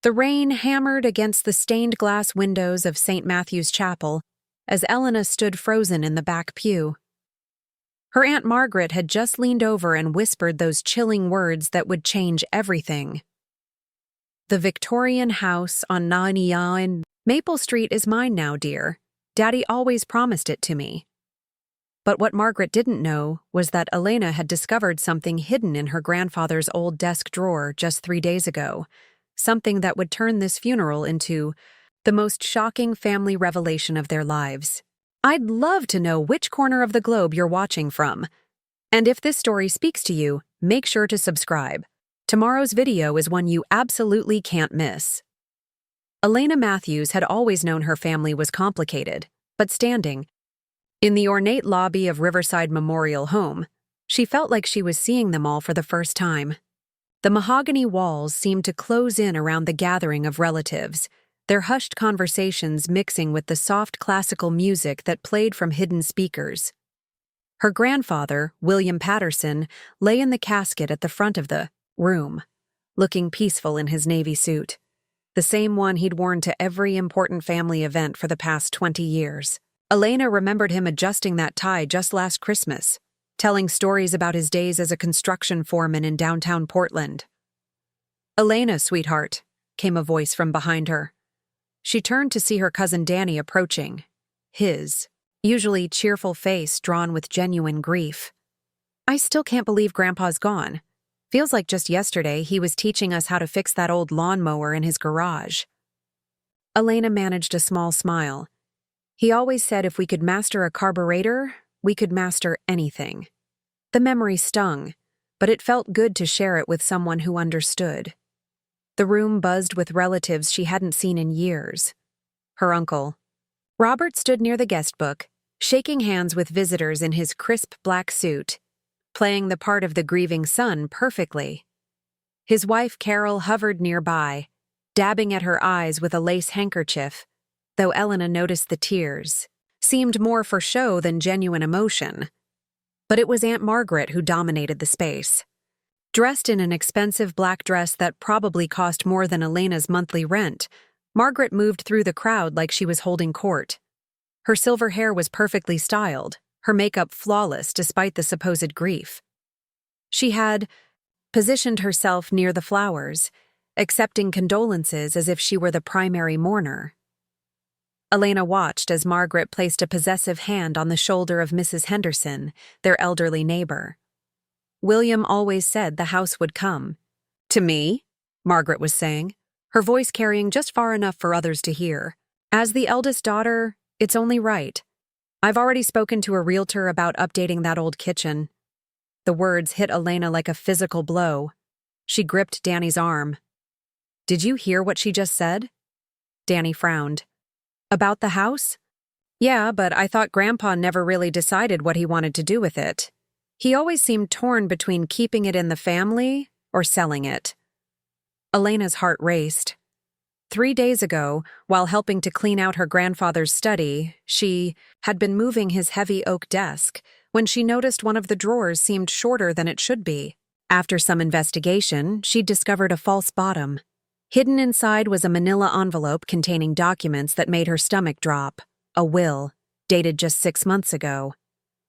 The rain hammered against the stained glass windows of St. Matthew's Chapel as Elena stood frozen in the back pew. Her Aunt Margaret had just leaned over and whispered those chilling words that would change everything. "The Victorian house on Nania in Maple Street is mine now, dear. Daddy always promised it to me." But what Margaret didn't know was that Elena had discovered something hidden in her grandfather's old desk drawer just 3 days ago, something that would turn this funeral into the most shocking family revelation of their lives. I'd love to know which corner of the globe you're watching from. And if this story speaks to you, make sure to subscribe. Tomorrow's video is one you absolutely can't miss. Elena Matthews had always known her family was complicated, but standing in the ornate lobby of Riverside Memorial Home, she felt like she was seeing them all for the first time. The mahogany walls seemed to close in around the gathering of relatives, their hushed conversations mixing with the soft classical music that played from hidden speakers. Her grandfather, William Patterson, lay in the casket at the front of the room, looking peaceful in his navy suit, the same one he'd worn to every important family event for the past 20 years. Elena remembered him adjusting that tie just last Christmas, telling stories about his days as a construction foreman in downtown Portland. "Elena, sweetheart," came a voice from behind her. She turned to see her cousin Danny approaching, his usually cheerful face drawn with genuine grief. "I still can't believe Grandpa's gone. Feels like just yesterday he was teaching us how to fix that old lawnmower in his garage." Elena managed a small smile. "He always said if we could master a carburetor, we could master anything." The memory stung, but it felt good to share it with someone who understood. The room buzzed with relatives she hadn't seen in years. Her uncle, Robert, stood near the guest book, shaking hands with visitors in his crisp black suit, playing the part of the grieving son perfectly. His wife Carol hovered nearby, dabbing at her eyes with a lace handkerchief, though Elena noticed the tears seemed more for show than genuine emotion. But it was Aunt Margaret who dominated the space. Dressed in an expensive black dress that probably cost more than Elena's monthly rent, Margaret moved through the crowd like she was holding court. Her silver hair was perfectly styled, her makeup flawless despite the supposed grief. She had positioned herself near the flowers, accepting condolences as if she were the primary mourner. Elena watched as Margaret placed a possessive hand on the shoulder of Mrs. Henderson, their elderly neighbor. "William always said the house would come." "To me?" Margaret was saying, her voice carrying just far enough for others to hear. "As the eldest daughter, it's only right. I've already spoken to a realtor about updating that old kitchen." The words hit Elena like a physical blow. She gripped Danny's arm. "Did you hear what she just said?" Danny frowned. "About the house? Yeah, but I thought Grandpa never really decided what he wanted to do with it. He always seemed torn between keeping it in the family or selling it." Elena's heart raced. 3 days ago, while helping to clean out her grandfather's study, she had been moving his heavy oak desk when she noticed one of the drawers seemed shorter than it should be. After some investigation, she'd discovered a false bottom. Hidden inside was a manila envelope containing documents that made her stomach drop. A will, dated just 6 months ago.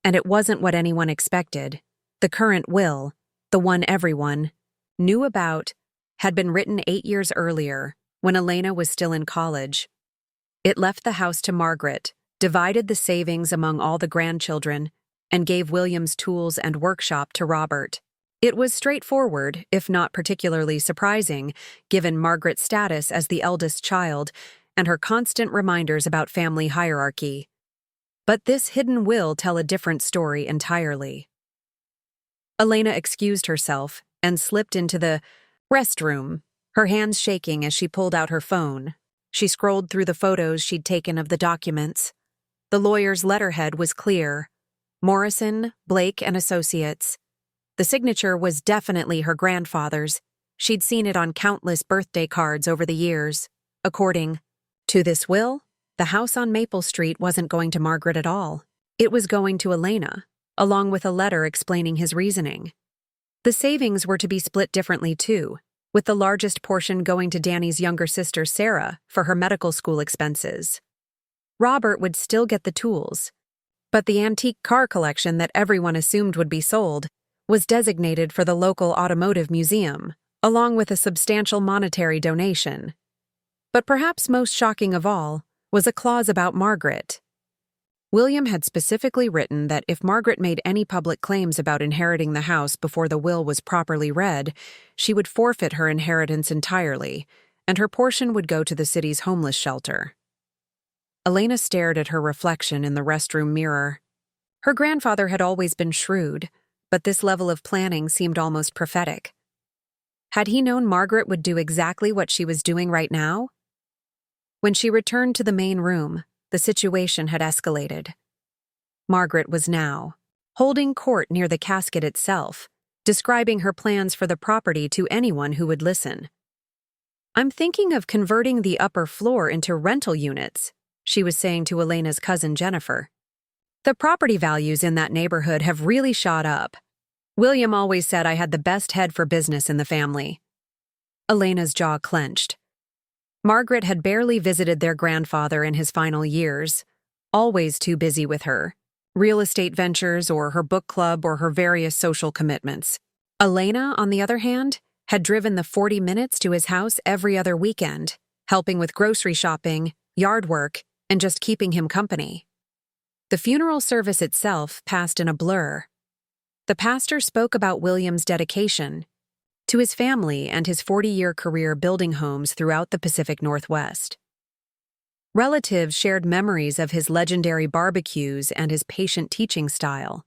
And it wasn't what anyone expected. The current will, the one everyone knew about, had been written 8 years earlier, when Elena was still in college. It left the house to Margaret, divided the savings among all the grandchildren, and gave William's tools and workshop to Robert. It was straightforward, if not particularly surprising, given Margaret's status as the eldest child and her constant reminders about family hierarchy. But this hidden will tell a different story entirely. Elena excused herself and slipped into the restroom, her hands shaking as she pulled out her phone. She scrolled through the photos she'd taken of the documents. The lawyer's letterhead was clear. Morrison, Blake and Associates. The signature was definitely her grandfather's. She'd seen it on countless birthday cards over the years. According to this will, the house on Maple Street wasn't going to Margaret at all. It was going to Elena, along with a letter explaining his reasoning. The savings were to be split differently too, with the largest portion going to Danny's younger sister Sarah for her medical school expenses. Robert would still get the tools, but the antique car collection that everyone assumed would be sold was designated for the local automotive museum, along with a substantial monetary donation. But perhaps most shocking of all was a clause about Margaret. William had specifically written that if Margaret made any public claims about inheriting the house before the will was properly read, she would forfeit her inheritance entirely, and her portion would go to the city's homeless shelter. Elena stared at her reflection in the restroom mirror. Her grandfather had always been shrewd, but this level of planning seemed almost prophetic. Had he known Margaret would do exactly what she was doing right now? When she returned to the main room, the situation had escalated. Margaret was now holding court near the casket itself, describing her plans for the property to anyone who would listen. "I'm thinking of converting the upper floor into rental units," she was saying to Elena's cousin Jennifer. "The property values in that neighborhood have really shot up. William always said I had the best head for business in the family." Elena's jaw clenched. Margaret had barely visited their grandfather in his final years, always too busy with her real estate ventures or her book club or her various social commitments. Elena, on the other hand, had driven the 40 minutes to his house every other weekend, helping with grocery shopping, yard work, and just keeping him company. The funeral service itself passed in a blur. The pastor spoke about William's dedication to his family and his 40-year career building homes throughout the Pacific Northwest. Relatives shared memories of his legendary barbecues and his patient teaching style,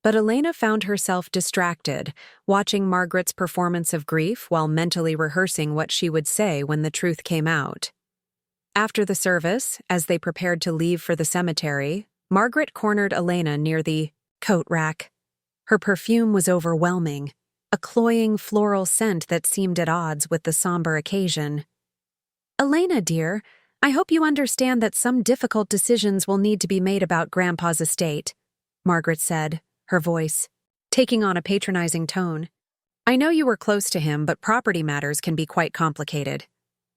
but Elena found herself distracted, watching Margaret's performance of grief while mentally rehearsing what she would say when the truth came out. After the service, as they prepared to leave for the cemetery, Margaret cornered Elena near the coat rack. Her perfume was overwhelming, a cloying floral scent that seemed at odds with the somber occasion. "Elena, dear, I hope you understand that some difficult decisions will need to be made about Grandpa's estate," Margaret said, her voice taking on a patronizing tone. "I know you were close to him, but property matters can be quite complicated.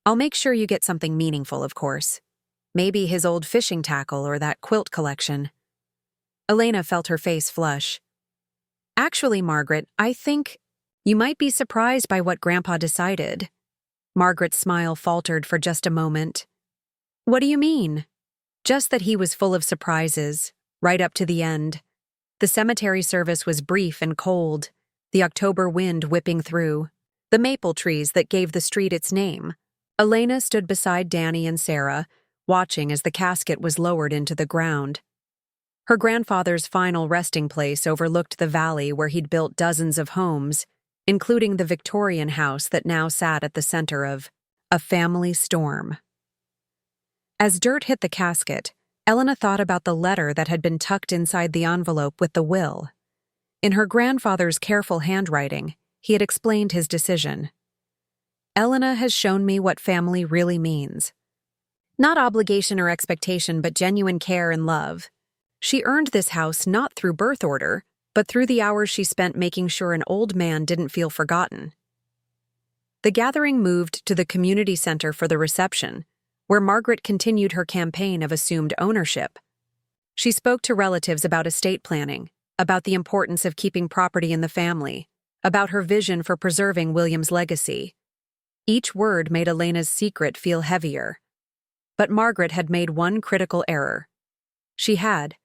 I'll make sure you get something meaningful, of course. Maybe his old fishing tackle or that quilt collection." Elena felt her face flush. "Actually, Margaret, I think you might be surprised by what Grandpa decided." Margaret's smile faltered for just a moment. "What do you mean?" "Just that he was full of surprises, right up to the end. The cemetery service was brief and cold, the October wind whipping through, the maple trees that gave the street its name." Elena stood beside Danny and Sarah, watching as the casket was lowered into the ground. Her grandfather's final resting place overlooked the valley where he'd built dozens of homes, including the Victorian house that now sat at the center of a family storm. As dirt hit the casket, Elena thought about the letter that had been tucked inside the envelope with the will. In her grandfather's careful handwriting, he had explained his decision. "Elena has shown me what family really means. Not obligation or expectation, but genuine care and love. She earned this house not through birth order, but through the hours she spent making sure an old man didn't feel forgotten." The gathering moved to the community center for the reception, where Margaret continued her campaign of assumed ownership. She spoke to relatives about estate planning, about the importance of keeping property in the family, about her vision for preserving William's legacy. Each word made Elena's secret feel heavier. But Margaret had made one critical error. She had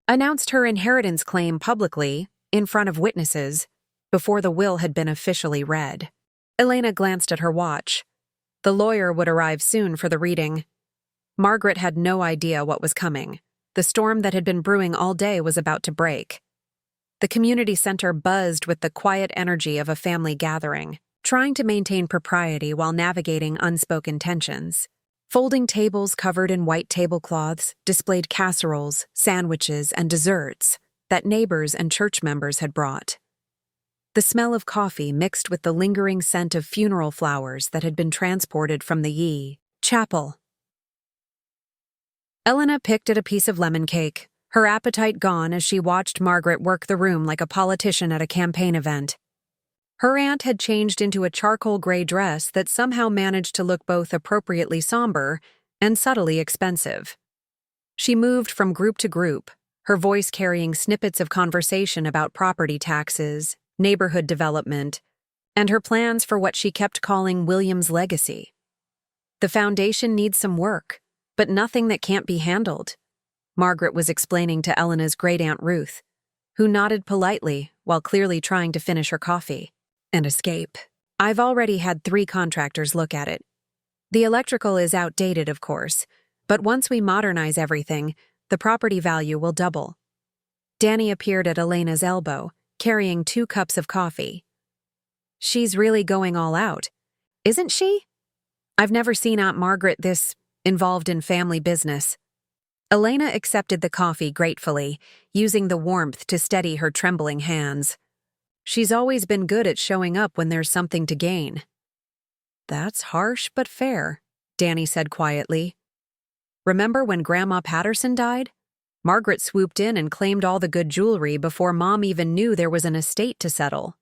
announced her inheritance claim publicly, in front of witnesses, before the will had been officially read. Elena glanced at her watch. The lawyer would arrive soon for the reading. Margaret had no idea what was coming. The storm that had been brewing all day was about to break. The community center buzzed with the quiet energy of a family gathering, trying to maintain propriety while navigating unspoken tensions. Folding tables covered in white tablecloths displayed casseroles, sandwiches, and desserts that neighbors and church members had brought. The smell of coffee mixed with the lingering scent of funeral flowers that had been transported from the chapel. Elena picked at a piece of lemon cake, her appetite gone as she watched Margaret work the room like a politician at a campaign event. Her aunt had changed into a charcoal gray dress that somehow managed to look both appropriately somber and subtly expensive. She moved from group to group, her voice carrying snippets of conversation about property taxes, neighborhood development, and her plans for what she kept calling William's legacy. The foundation needs some work, but nothing that can't be handled, Margaret was explaining to Elena's great-aunt Ruth, who nodded politely while clearly trying to finish her coffee. And escape. I've already had 3 contractors look at it. The electrical is outdated, of course, but once we modernize everything, the property value will double. Danny appeared at Elena's elbow, carrying 2 cups of coffee. She's really going all out, isn't she? I've never seen Aunt Margaret this involved in family business. Elena accepted the coffee gratefully, using the warmth to steady her trembling hands. She's always been good at showing up when there's something to gain. That's harsh but fair, Danny said quietly. Remember when Grandma Patterson died? Margaret swooped in and claimed all the good jewelry before Mom even knew there was an estate to settle.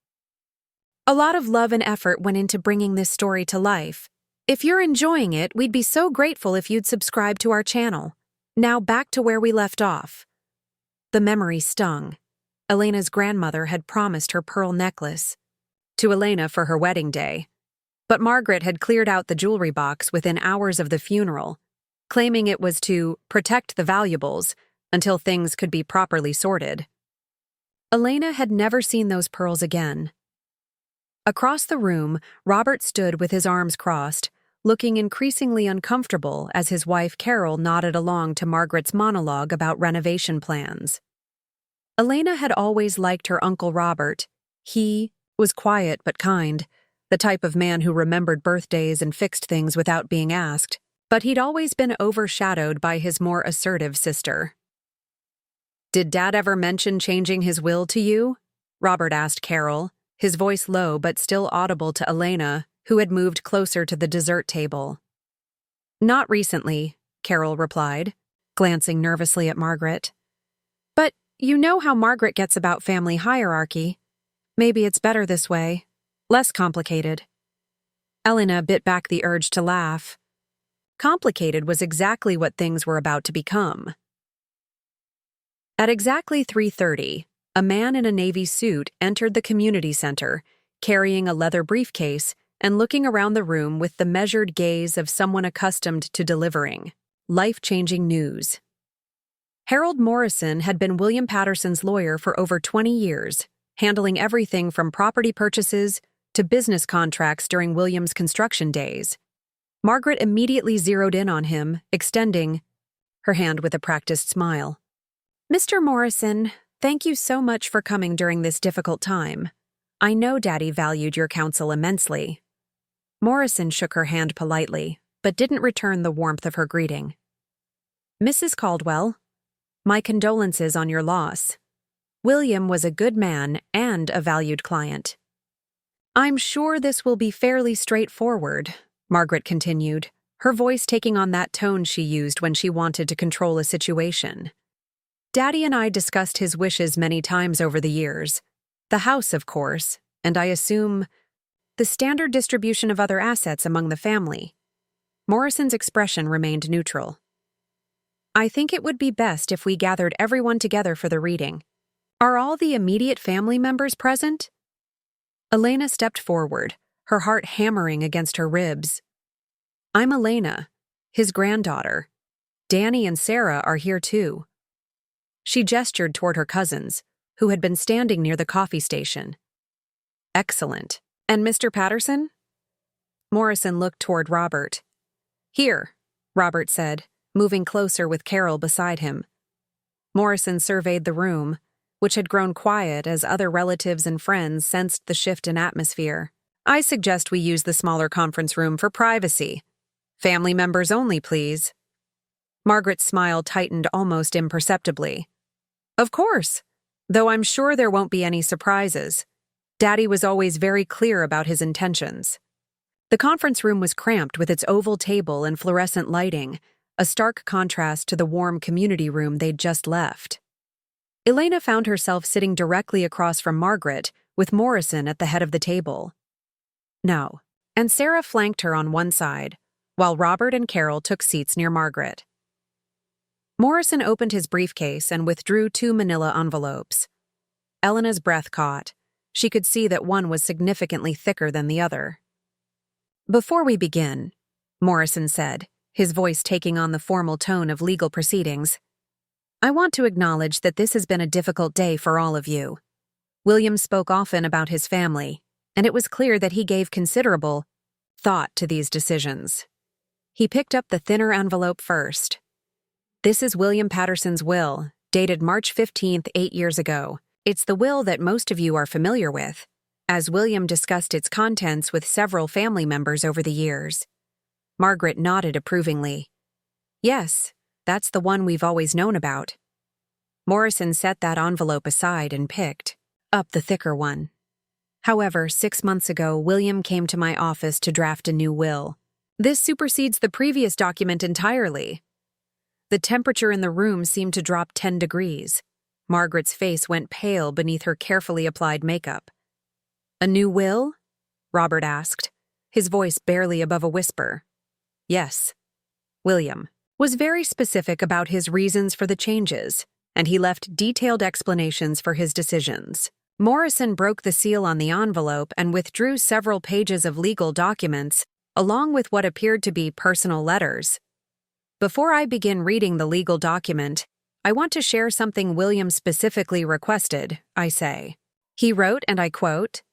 A lot of love and effort went into bringing this story to life. If you're enjoying it, we'd be so grateful if you'd subscribe to our channel. Now back to where we left off. The memory stung. Elena's grandmother had promised her pearl necklace to Elena for her wedding day, but Margaret had cleared out the jewelry box within hours of the funeral, claiming it was to protect the valuables until things could be properly sorted. Elena had never seen those pearls again. Across the room, Robert stood with his arms crossed, looking increasingly uncomfortable as his wife Carol nodded along to Margaret's monologue about renovation plans. Elena had always liked her Uncle Robert. He was quiet but kind, the type of man who remembered birthdays and fixed things without being asked, but he'd always been overshadowed by his more assertive sister. "Did Dad ever mention changing his will to you?" Robert asked Carol, his voice low but still audible to Elena, who had moved closer to the dessert table. "Not recently," Carol replied, glancing nervously at Margaret. "But you know how Margaret gets about family hierarchy. Maybe it's better this way. Less complicated." Elena bit back the urge to laugh. Complicated was exactly what things were about to become. At exactly 3:30, a man in a navy suit entered the community center, carrying a leather briefcase and looking around the room with the measured gaze of someone accustomed to delivering life-changing news. Harold Morrison had been William Patterson's lawyer for over 20 years, handling everything from property purchases to business contracts during William's construction days. Margaret immediately zeroed in on him, extending her hand with a practiced smile. "Mr. Morrison, thank you so much for coming during this difficult time. I know Daddy valued your counsel immensely." Morrison shook her hand politely, but didn't return the warmth of her greeting. "Mrs. Caldwell, my condolences on your loss. William was a good man and a valued client." "I'm sure this will be fairly straightforward," Margaret continued, her voice taking on that tone she used when she wanted to control a situation. "Daddy and I discussed his wishes many times over the years. The house, of course, and I assume the standard distribution of other assets among the family." Morrison's expression remained neutral. "I think it would be best if we gathered everyone together for the reading. Are all the immediate family members present?" Elena stepped forward, her heart hammering against her ribs. "I'm Elena, his granddaughter. Danny and Sarah are here too." She gestured toward her cousins, who had been standing near the coffee station. "Excellent. And Mr. Patterson?" Morrison looked toward Robert. "Here," Robert said, moving closer with Carol beside him. Morrison surveyed the room, which had grown quiet as other relatives and friends sensed the shift in atmosphere. "I suggest we use the smaller conference room for privacy. Family members only, please." Margaret's smile tightened almost imperceptibly. "Of course, though I'm sure there won't be any surprises. Daddy was always very clear about his intentions." The conference room was cramped with its oval table and fluorescent lighting, a stark contrast to the warm community room they'd just left. Elena found herself sitting directly across from Margaret, with Morrison at the head of the table. No. And Sarah flanked her on one side, while Robert and Carol took seats near Margaret. Morrison opened his briefcase and withdrew 2 manila envelopes. Elena's breath caught. She could see that one was significantly thicker than the other. "Before we begin," Morrison said, his voice taking on the formal tone of legal proceedings, "I want to acknowledge that this has been a difficult day for all of you." William spoke often about his family, and it was clear that he gave considerable thought to these decisions. He picked up the thinner envelope first. "This is William Patterson's will, dated March 15th, 8 years ago. It's the will that most of you are familiar with, as William discussed its contents with several family members over the years." Margaret nodded approvingly. "Yes, that's the one we've always known about." Morrison set that envelope aside and picked up the thicker one. "However, 6 months ago, William came to my office to draft a new will. This supersedes the previous document entirely." The temperature in the room seemed to drop 10 degrees. Margaret's face went pale beneath her carefully applied makeup. "A new will?" Robert asked, his voice barely above a whisper. "Yes." William was very specific about his reasons for the changes, and he left detailed explanations for his decisions. Morrison broke the seal on the envelope and withdrew several pages of legal documents, along with what appeared to be personal letters. "Before I begin reading the legal document, I want to share something William specifically requested," I say. He wrote, and I quote,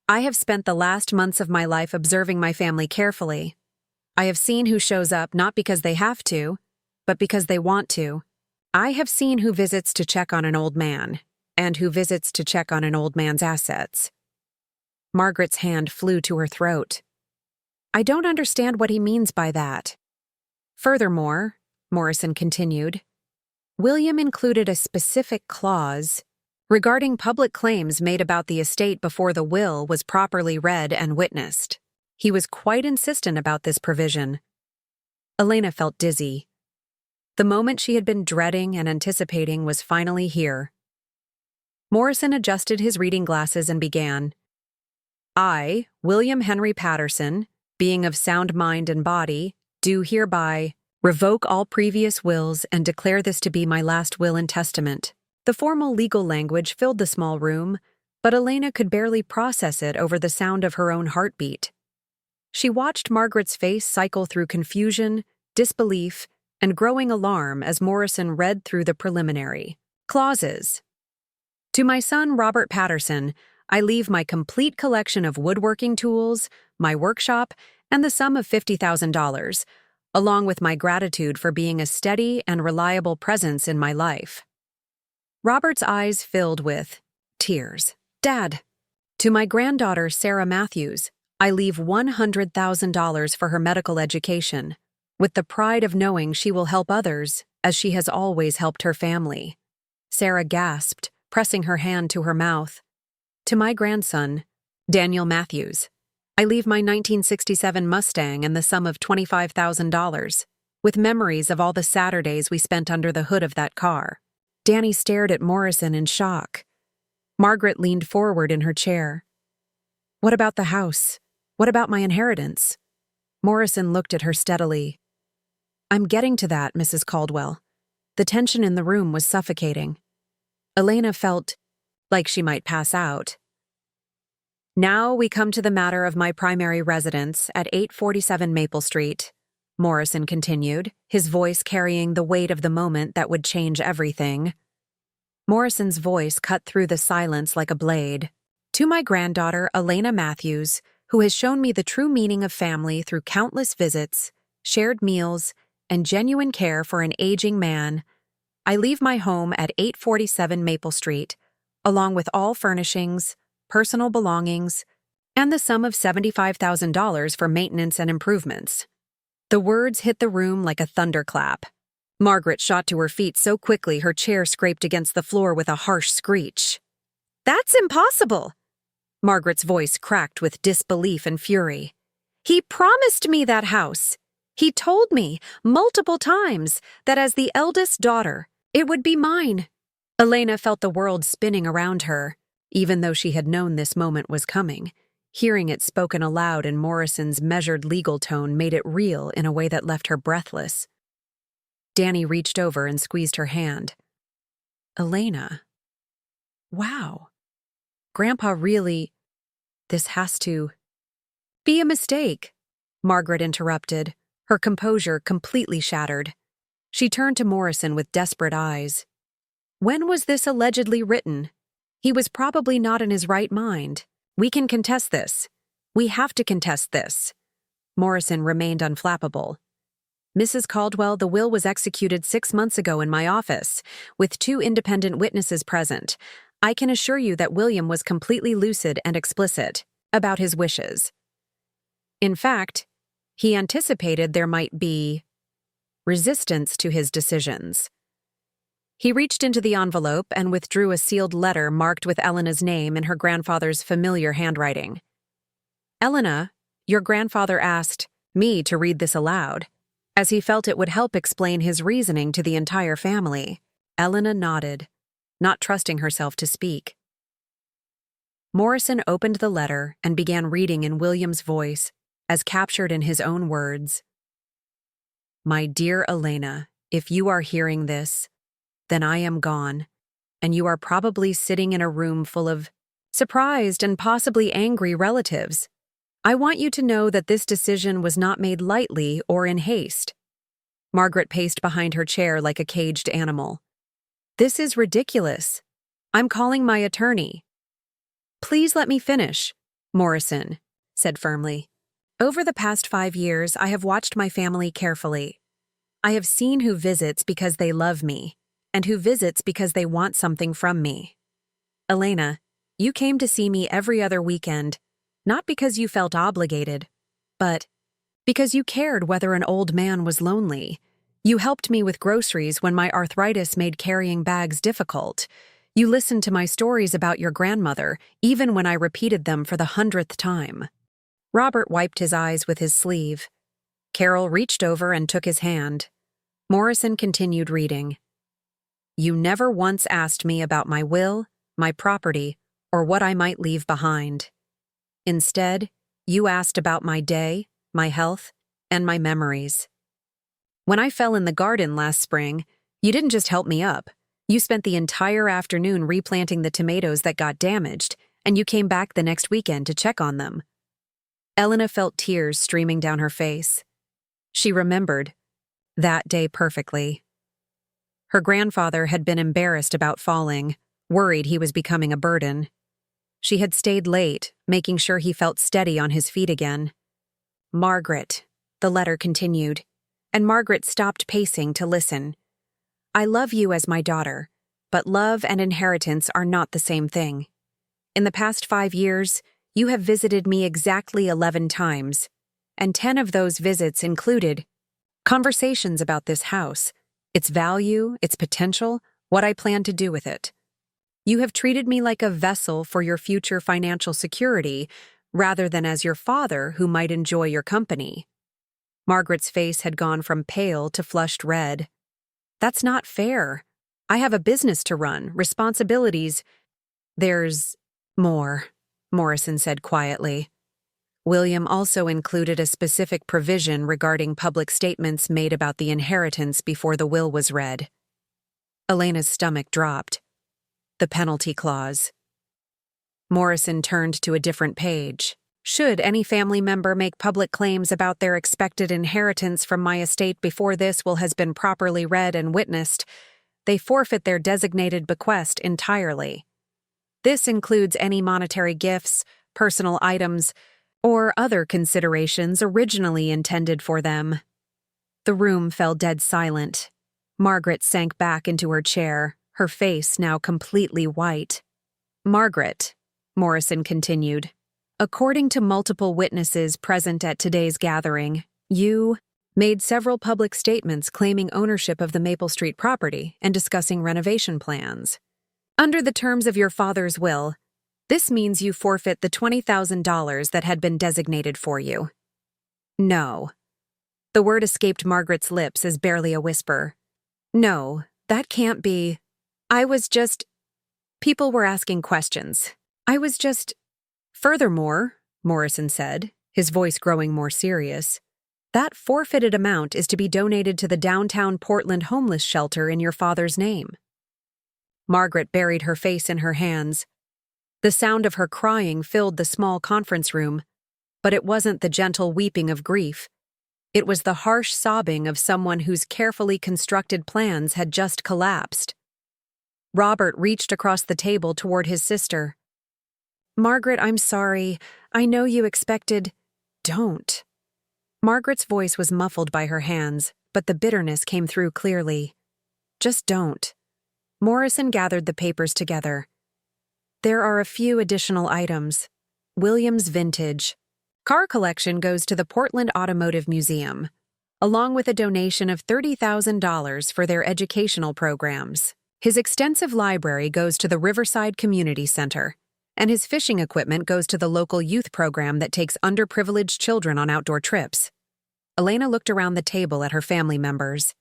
"I have spent the last months of my life observing my family carefully. I have seen who shows up not because they have to, but because they want to. I have seen who visits to check on an old man, and who visits to check on an old man's assets." Margaret's hand flew to her throat. "I don't understand what he means by that." "Furthermore," Morrison continued, "William included a specific clause regarding public claims made about the estate before the will was properly read and witnessed. He was quite insistent about this provision." Elena felt dizzy. The moment she had been dreading and anticipating was finally here. Morrison adjusted his reading glasses and began. "I, William Henry Patterson, being of sound mind and body, do hereby revoke all previous wills and declare this to be my last will and testament." The formal legal language filled the small room, but Elena could barely process it over the sound of her own heartbeat. She watched Margaret's face cycle through confusion, disbelief, and growing alarm as Morrison read through the preliminary clauses. "To my son, Robert Patterson, I leave my complete collection of woodworking tools, my workshop, and the sum of $50,000, along with my gratitude for being a steady and reliable presence in my life." Robert's eyes filled with tears. "Dad, to my granddaughter, Sarah Matthews, I leave $100,000 for her medical education, with the pride of knowing she will help others as she has always helped her family." Sarah gasped, pressing her hand to her mouth. "To my grandson, Daniel Matthews, I leave my 1967 Mustang and the sum of $25,000, with memories of all the Saturdays we spent under the hood of that car." Danny stared at Morrison in shock. Margaret leaned forward in her chair. "What about the house? What about my inheritance?" Morrison looked at her steadily. "I'm getting to that, Mrs. Caldwell." The tension in the room was suffocating. Elena felt like she might pass out. "Now we come to the matter of my primary residence at 847 Maple Street," Morrison continued, his voice carrying the weight of the moment that would change everything. Morrison's voice cut through the silence like a blade. "To my granddaughter, Elena Matthews, who has shown me the true meaning of family through countless visits, shared meals, and genuine care for an aging man, I leave my home at 847 Maple Street, along with all furnishings, personal belongings, and the sum of $75,000 for maintenance and improvements." The words hit the room like a thunderclap. Margaret shot to her feet so quickly her chair scraped against the floor with a harsh screech. "That's impossible!" Margaret's voice cracked with disbelief and fury. "He promised me that house. He told me, multiple times, that as the eldest daughter, it would be mine." Elena felt the world spinning around her. even though she had known this moment was coming. Hearing it spoken aloud in Morrison's measured legal tone made it real in a way that left her breathless. Danny reached over and squeezed her hand. Elena. Wow. Grandpa really… This has to… be a mistake, Margaret interrupted, her composure completely shattered. She turned to Morrison with desperate eyes. When was this allegedly written? He was probably not in his right mind. We can contest this. We have to contest this. Morrison remained unflappable. Mrs. Caldwell, the will was executed 6 months ago in my office, with 2 independent witnesses present. I can assure you that William was completely lucid and explicit about his wishes. In fact, he anticipated there might be resistance to his decisions. He reached into the envelope and withdrew a sealed letter marked with Elena's name in her grandfather's familiar handwriting. Elena, your grandfather asked me to read this aloud, as he felt it would help explain his reasoning to the entire family. Elena nodded, not trusting herself to speak. Morrison opened the letter and began reading in William's voice, as captured in his own words. My dear Elena, if you are hearing this, then I am gone, and you are probably sitting in a room full of surprised and possibly angry relatives. I want you to know that this decision was not made lightly or in haste. Margaret paced behind her chair like a caged animal. This is ridiculous. I'm calling my attorney. Please let me finish, Morrison said firmly. Over the past 5 years, I have watched my family carefully. I have seen who visits because they love me, and who visits because they want something from me. Elena, you came to see me every other weekend, not because you felt obligated, but because you cared whether an old man was lonely. You helped me with groceries when my arthritis made carrying bags difficult. You listened to my stories about your grandmother, even when I repeated them for the 100th time. Robert wiped his eyes with his sleeve. Carol reached over and took his hand. Morrison continued reading. You never once asked me about my will, my property, or what I might leave behind. Instead, you asked about my day, my health, and my memories. When I fell in the garden last spring, you didn't just help me up. You spent the entire afternoon replanting the tomatoes that got damaged, and you came back the next weekend to check on them. Elena felt tears streaming down her face. She remembered that day perfectly. Her grandfather had been embarrassed about falling, worried he was becoming a burden. She had stayed late, making sure he felt steady on his feet again. Margaret, the letter continued, and Margaret stopped pacing to listen. I love you as my daughter, but love and inheritance are not the same thing. In the past 5 years, you have visited me exactly 11 times, and 10 of those visits included conversations about this house, its value, its potential, what I plan to do with it. You have treated me like a vessel for your future financial security, rather than as your father who might enjoy your company. Margaret's face had gone from pale to flushed red. That's not fair. I have a business to run, responsibilities. There's more, Morrison said quietly. William also included a specific provision regarding public statements made about the inheritance before the will was read. Elena's stomach dropped. The penalty clause. Morrison turned to a different page. Should any family member make public claims about their expected inheritance from my estate before this will has been properly read and witnessed, they forfeit their designated bequest entirely. This includes any monetary gifts, personal items, or other considerations originally intended for them. The room fell dead silent. Margaret sank back into her chair, her face now completely white. Margaret, Morrison continued, according to multiple witnesses present at today's gathering, you made several public statements claiming ownership of the Maple Street property and discussing renovation plans. Under the terms of your father's will, this means you forfeit the $20,000 that had been designated for you. No. The word escaped Margaret's lips as barely a whisper. No, that can't be. I was just… People were asking questions. I was just... Furthermore, Morrison said, his voice growing more serious, that forfeited amount is to be donated to the downtown Portland homeless shelter in your father's name. Margaret buried her face in her hands. The sound of her crying filled the small conference room, but it wasn't the gentle weeping of grief. It was the harsh sobbing of someone whose carefully constructed plans had just collapsed. Robert reached across the table toward his sister. Margaret, I'm sorry. I know you expected... Don't. Margaret's voice was muffled by her hands, but the bitterness came through clearly. Just don't. Morrison gathered the papers together. There are a few additional items. Williams Vintage. Car collection goes to the Portland Automotive Museum, along with a donation of $30,000 for their educational programs. His extensive library goes to the Riverside Community Center, and his fishing equipment goes to the local youth program that takes underprivileged children on outdoor trips. Elena looked around the table at her family members.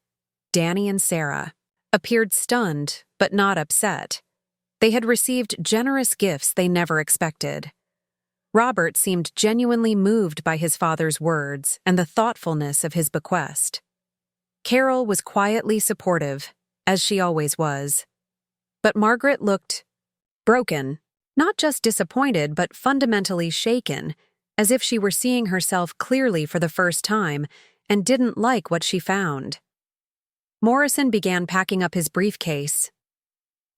Danny and Sarah appeared stunned, but not upset. They had received generous gifts they never expected. Robert seemed genuinely moved by his father's words and the thoughtfulness of his bequest. Carol was quietly supportive, as she always was. But Margaret looked broken, not just disappointed but fundamentally shaken, as if she were seeing herself clearly for the first time and didn't like what she found. Morrison began packing up his briefcase.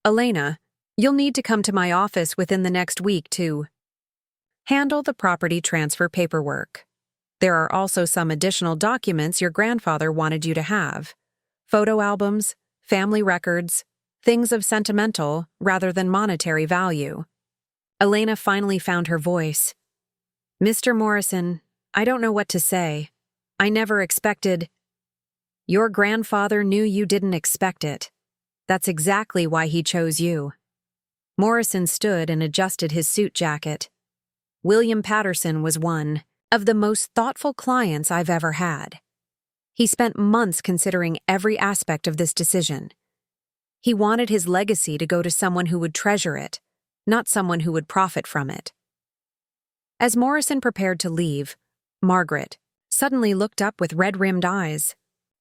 Elena, you'll need to come to my office within the next week to handle the property transfer paperwork. There are also some additional documents your grandfather wanted you to have. Photo albums, family records, things of sentimental rather than monetary value. Elena finally found her voice. Mr. Morrison, I don't know what to say. I never expected... Your grandfather knew you didn't expect it. That's exactly why he chose you. Morrison stood and adjusted his suit jacket. William Patterson was one of the most thoughtful clients I've ever had. He spent months considering every aspect of this decision. He wanted his legacy to go to someone who would treasure it, not someone who would profit from it. As Morrison prepared to leave, Margaret suddenly looked up with red-rimmed eyes.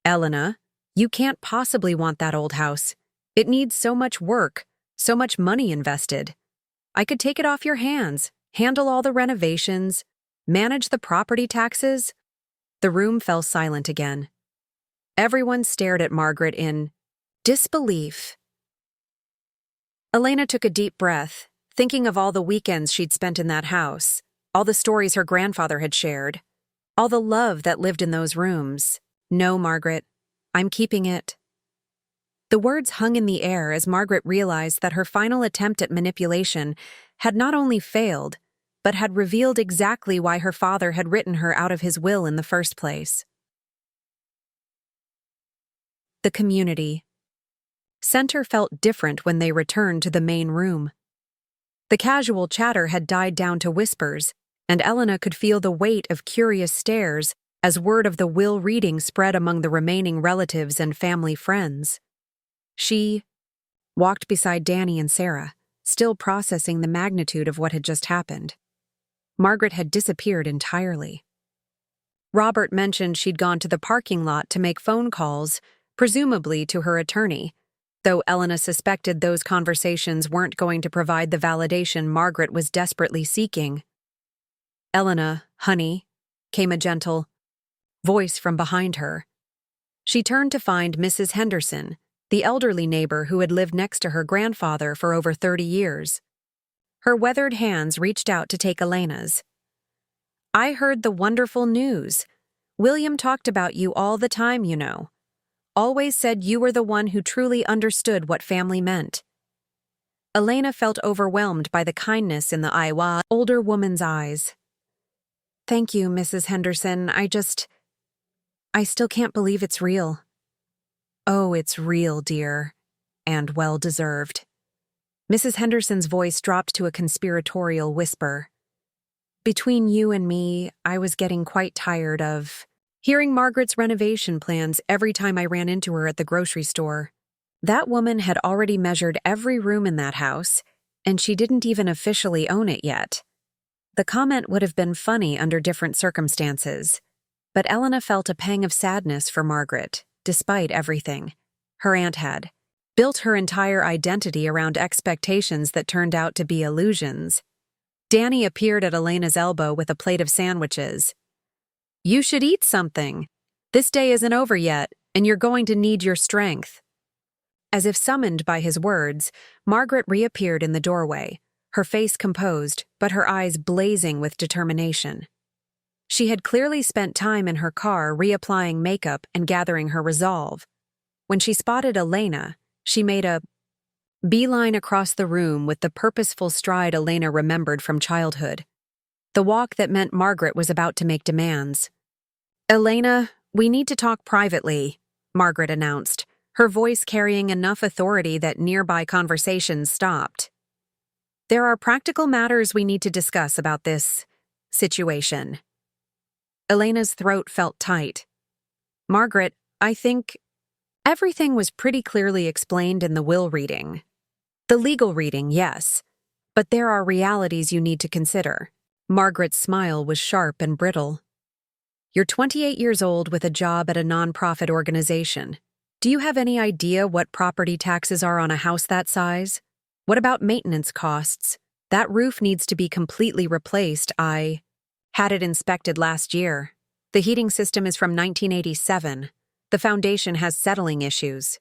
Elena, you can't possibly want that old house. It needs so much work, so much money invested. I could take it off your hands, handle all the renovations, manage the property taxes. The room fell silent again. Everyone stared at Margaret in disbelief. Elena took a deep breath, thinking of all the weekends she'd spent in that house, all the stories her grandfather had shared, all the love that lived in those rooms. No, Margaret, I'm keeping it. The words hung in the air as Margaret realized that her final attempt at manipulation had not only failed, but had revealed exactly why her father had written her out of his will in the first place. The community center felt different when they returned to the main room. The casual chatter had died down to whispers, and Elena could feel the weight of curious stares as word of the will reading spread among the remaining relatives and family friends. She walked beside Danny and Sarah, still processing the magnitude of what had just happened. Margaret had disappeared entirely. Robert mentioned she'd gone to the parking lot to make phone calls, presumably to her attorney, though Elena suspected those conversations weren't going to provide the validation Margaret was desperately seeking. Elena, honey, came a gentle voice from behind her. She turned to find Mrs. Henderson, the elderly neighbor who had lived next to her grandfather for over 30 years. Her weathered hands reached out to take Elena's. I heard the wonderful news. William talked about you all the time, you know. Always said you were the one who truly understood what family meant. Elena felt overwhelmed by the kindness in the Iowa older woman's eyes. Thank you, Mrs. Henderson. I still can't believe it's real. Oh, it's real, dear, and well-deserved. Mrs. Henderson's voice dropped to a conspiratorial whisper. Between you and me, I was getting quite tired of hearing Margaret's renovation plans every time I ran into her at the grocery store. That woman had already measured every room in that house, and she didn't even officially own it yet. The comment would have been funny under different circumstances, but Elena felt a pang of sadness for Margaret, despite everything. Her aunt had built her entire identity around expectations that turned out to be illusions. Danny appeared at Elena's elbow with a plate of sandwiches. "You should eat something. This day isn't over yet, and you're going to need your strength." As if summoned by his words, Margaret reappeared in the doorway, her face composed, but her eyes blazing with determination. She had clearly spent time in her car reapplying makeup and gathering her resolve. When she spotted Elena, she made a beeline across the room with the purposeful stride Elena remembered from childhood. The walk that meant Margaret was about to make demands. "Elena, we need to talk privately," Margaret announced, her voice carrying enough authority that nearby conversations stopped. "There are practical matters we need to discuss about this situation." Elena's throat felt tight. "Margaret, I think everything was pretty clearly explained in the will reading. The legal reading, yes, but there are realities you need to consider." Margaret's smile was sharp and brittle. "You're 28 years old with a job at a nonprofit organization. Do you have any idea what property taxes are on a house that size? What about maintenance costs? That roof needs to be completely replaced. I had it inspected last year. The heating system is from 1987. The foundation has settling issues."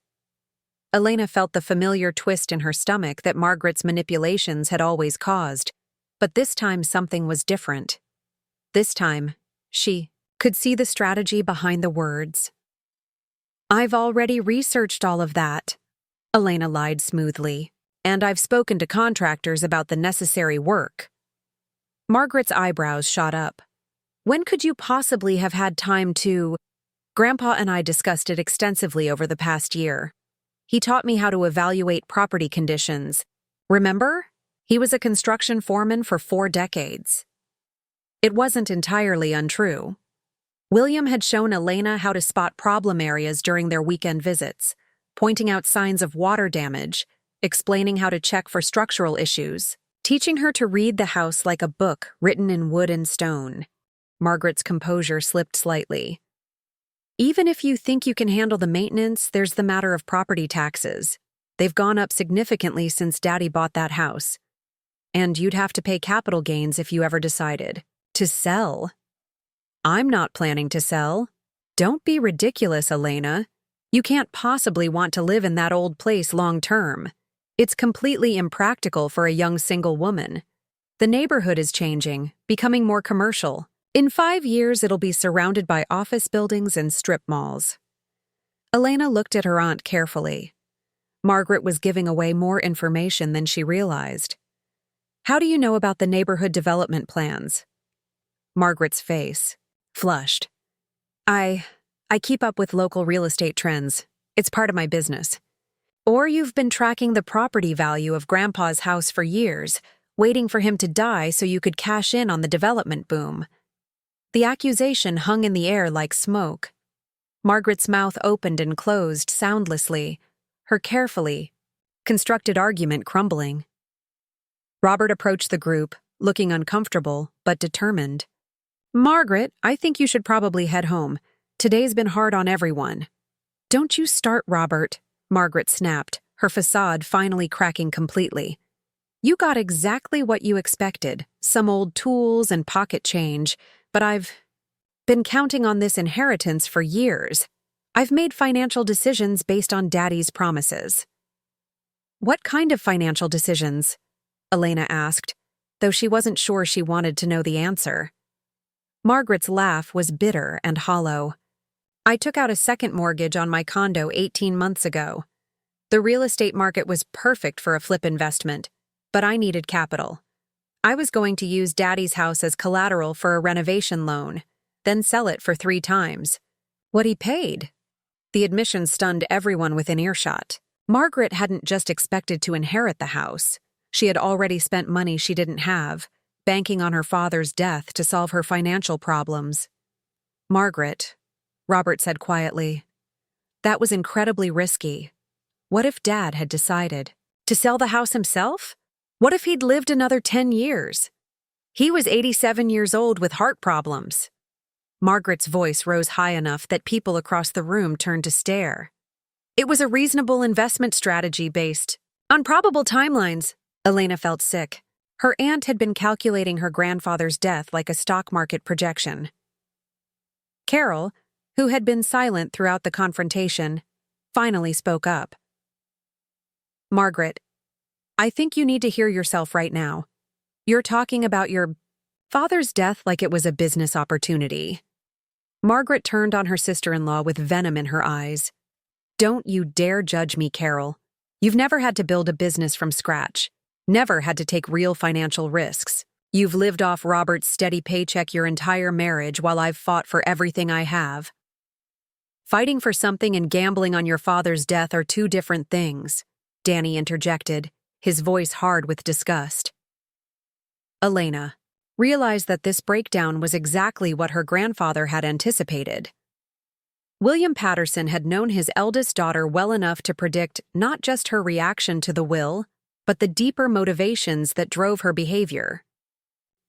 Elena felt the familiar twist in her stomach that Margaret's manipulations had always caused, but this time something was different. This time, she could see the strategy behind the words. "I've already researched all of that," Elena lied smoothly, "and I've spoken to contractors about the necessary work." Margaret's eyebrows shot up. "When could you possibly have had time to—" "Grandpa and I discussed it extensively over the past year. He taught me how to evaluate property conditions. Remember? He was a construction foreman for 4 decades. It wasn't entirely untrue. William had shown Elena how to spot problem areas during their weekend visits, pointing out signs of water damage, explaining how to check for structural issues, teaching her to read the house like a book written in wood and stone." Margaret's composure slipped slightly. "Even if you think you can handle the maintenance, there's the matter of property taxes. They've gone up significantly since Daddy bought that house. And you'd have to pay capital gains if you ever decided to sell." "I'm not planning to sell." "Don't be ridiculous, Elena. You can't possibly want to live in that old place long term. It's completely impractical for a young single woman. The neighborhood is changing, becoming more commercial. In 5 years, it'll be surrounded by office buildings and strip malls." Elena looked at her aunt carefully. Margaret was giving away more information than she realized. "How do you know about the neighborhood development plans?" Margaret's face flushed. I keep up with local real estate trends. It's part of my business." "Or you've been tracking the property value of Grandpa's house for years, waiting for him to die so you could cash in on the development boom." The accusation hung in the air like smoke. Margaret's mouth opened and closed soundlessly, her carefully constructed argument crumbling. Robert approached the group, looking uncomfortable but determined. "Margaret, I think you should probably head home. Today's been hard on everyone." "Don't you start, Robert," Margaret snapped, her facade finally cracking completely. "You got exactly what you expected, some old tools and pocket change, but I've been counting on this inheritance for years. I've made financial decisions based on Daddy's promises." "What kind of financial decisions?" Elena asked, though she wasn't sure she wanted to know the answer. Margaret's laugh was bitter and hollow. "I took out a second mortgage on my condo 18 months ago. The real estate market was perfect for a flip investment, but I needed capital. I was going to use Daddy's house as collateral for a renovation loan, then sell it for 3 times. What he paid?" The admission stunned everyone within earshot. Margaret hadn't just expected to inherit the house. She had already spent money she didn't have, banking on her father's death to solve her financial problems. "Margaret," Robert said quietly, "that was incredibly risky. What if Dad had decided to sell the house himself?" What if he'd lived another 10 years? He was 87 years old with heart problems. Margaret's voice rose high enough that people across the room turned to stare. It was a reasonable investment strategy based on probable timelines. Elena felt sick. Her aunt had been calculating her grandfather's death like a stock market projection. Carol, who had been silent throughout the confrontation, finally spoke up. Margaret, I think you need to hear yourself right now. You're talking about your father's death like it was a business opportunity. Margaret turned on her sister-in-law with venom in her eyes. Don't you dare judge me, Carol. You've never had to build a business from scratch. Never had to take real financial risks. You've lived off Robert's steady paycheck your entire marriage while I've fought for everything I have. Fighting for something and gambling on your father's death are two different things, Danny interjected, his voice hard with disgust. Elena realized that this breakdown was exactly what her grandfather had anticipated. William Patterson had known his eldest daughter well enough to predict not just her reaction to the will, but the deeper motivations that drove her behavior.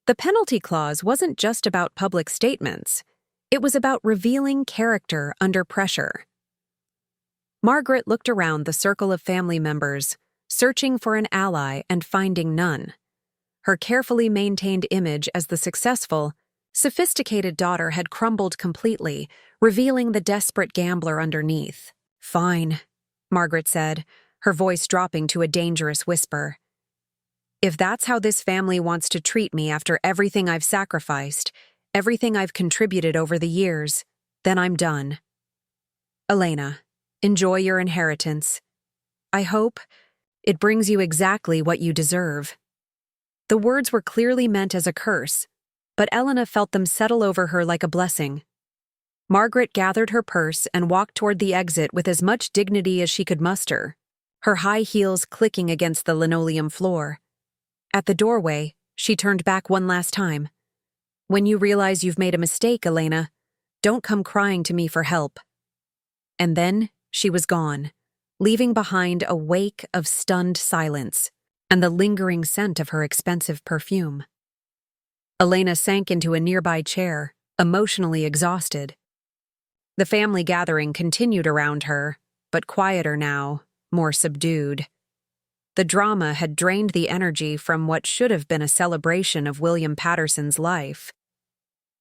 The penalty clause wasn't just about public statements. It was about revealing character under pressure. Margaret looked around the circle of family members, searching for an ally and finding none. Her carefully maintained image as the successful, sophisticated daughter had crumbled completely, revealing the desperate gambler underneath. Fine, Margaret said, her voice dropping to a dangerous whisper. If that's how this family wants to treat me after everything I've sacrificed, everything I've contributed over the years, then I'm done. Elena, enjoy your inheritance. I hope it brings you exactly what you deserve. The words were clearly meant as a curse, but Elena felt them settle over her like a blessing. Margaret gathered her purse and walked toward the exit with as much dignity as she could muster, her high heels clicking against the linoleum floor. At the doorway, she turned back one last time. When you realize you've made a mistake, Elena, don't come crying to me for help. And then she was gone, leaving behind a wake of stunned silence and the lingering scent of her expensive perfume. Elena sank into a nearby chair, emotionally exhausted. The family gathering continued around her, but quieter now, more subdued. The drama had drained the energy from what should have been a celebration of William Patterson's life.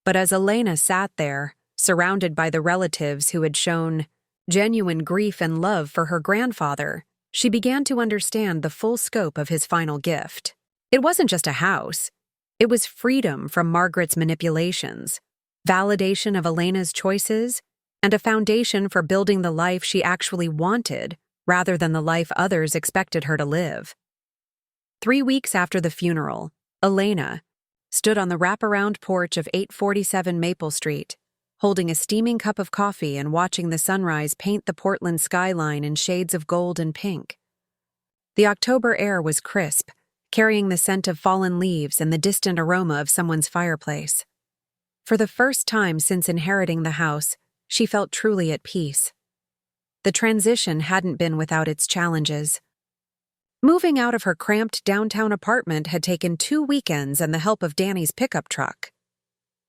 But as Elena sat there, surrounded by the relatives who had shown genuine grief and love for her grandfather, she began to understand the full scope of his final gift. It wasn't just a house. It was freedom from Margaret's manipulations, validation of Elena's choices, and a foundation for building the life she actually wanted rather than the life others expected her to live. 3 weeks after the funeral, Elena stood on the wraparound porch of 847 Maple Street, holding a steaming cup of coffee and watching the sunrise paint the Portland skyline in shades of gold and pink. The October air was crisp, carrying the scent of fallen leaves and the distant aroma of someone's fireplace. For the first time since inheriting the house, she felt truly at peace. The transition hadn't been without its challenges. Moving out of her cramped downtown apartment had taken 2 weekends and the help of Danny's pickup truck.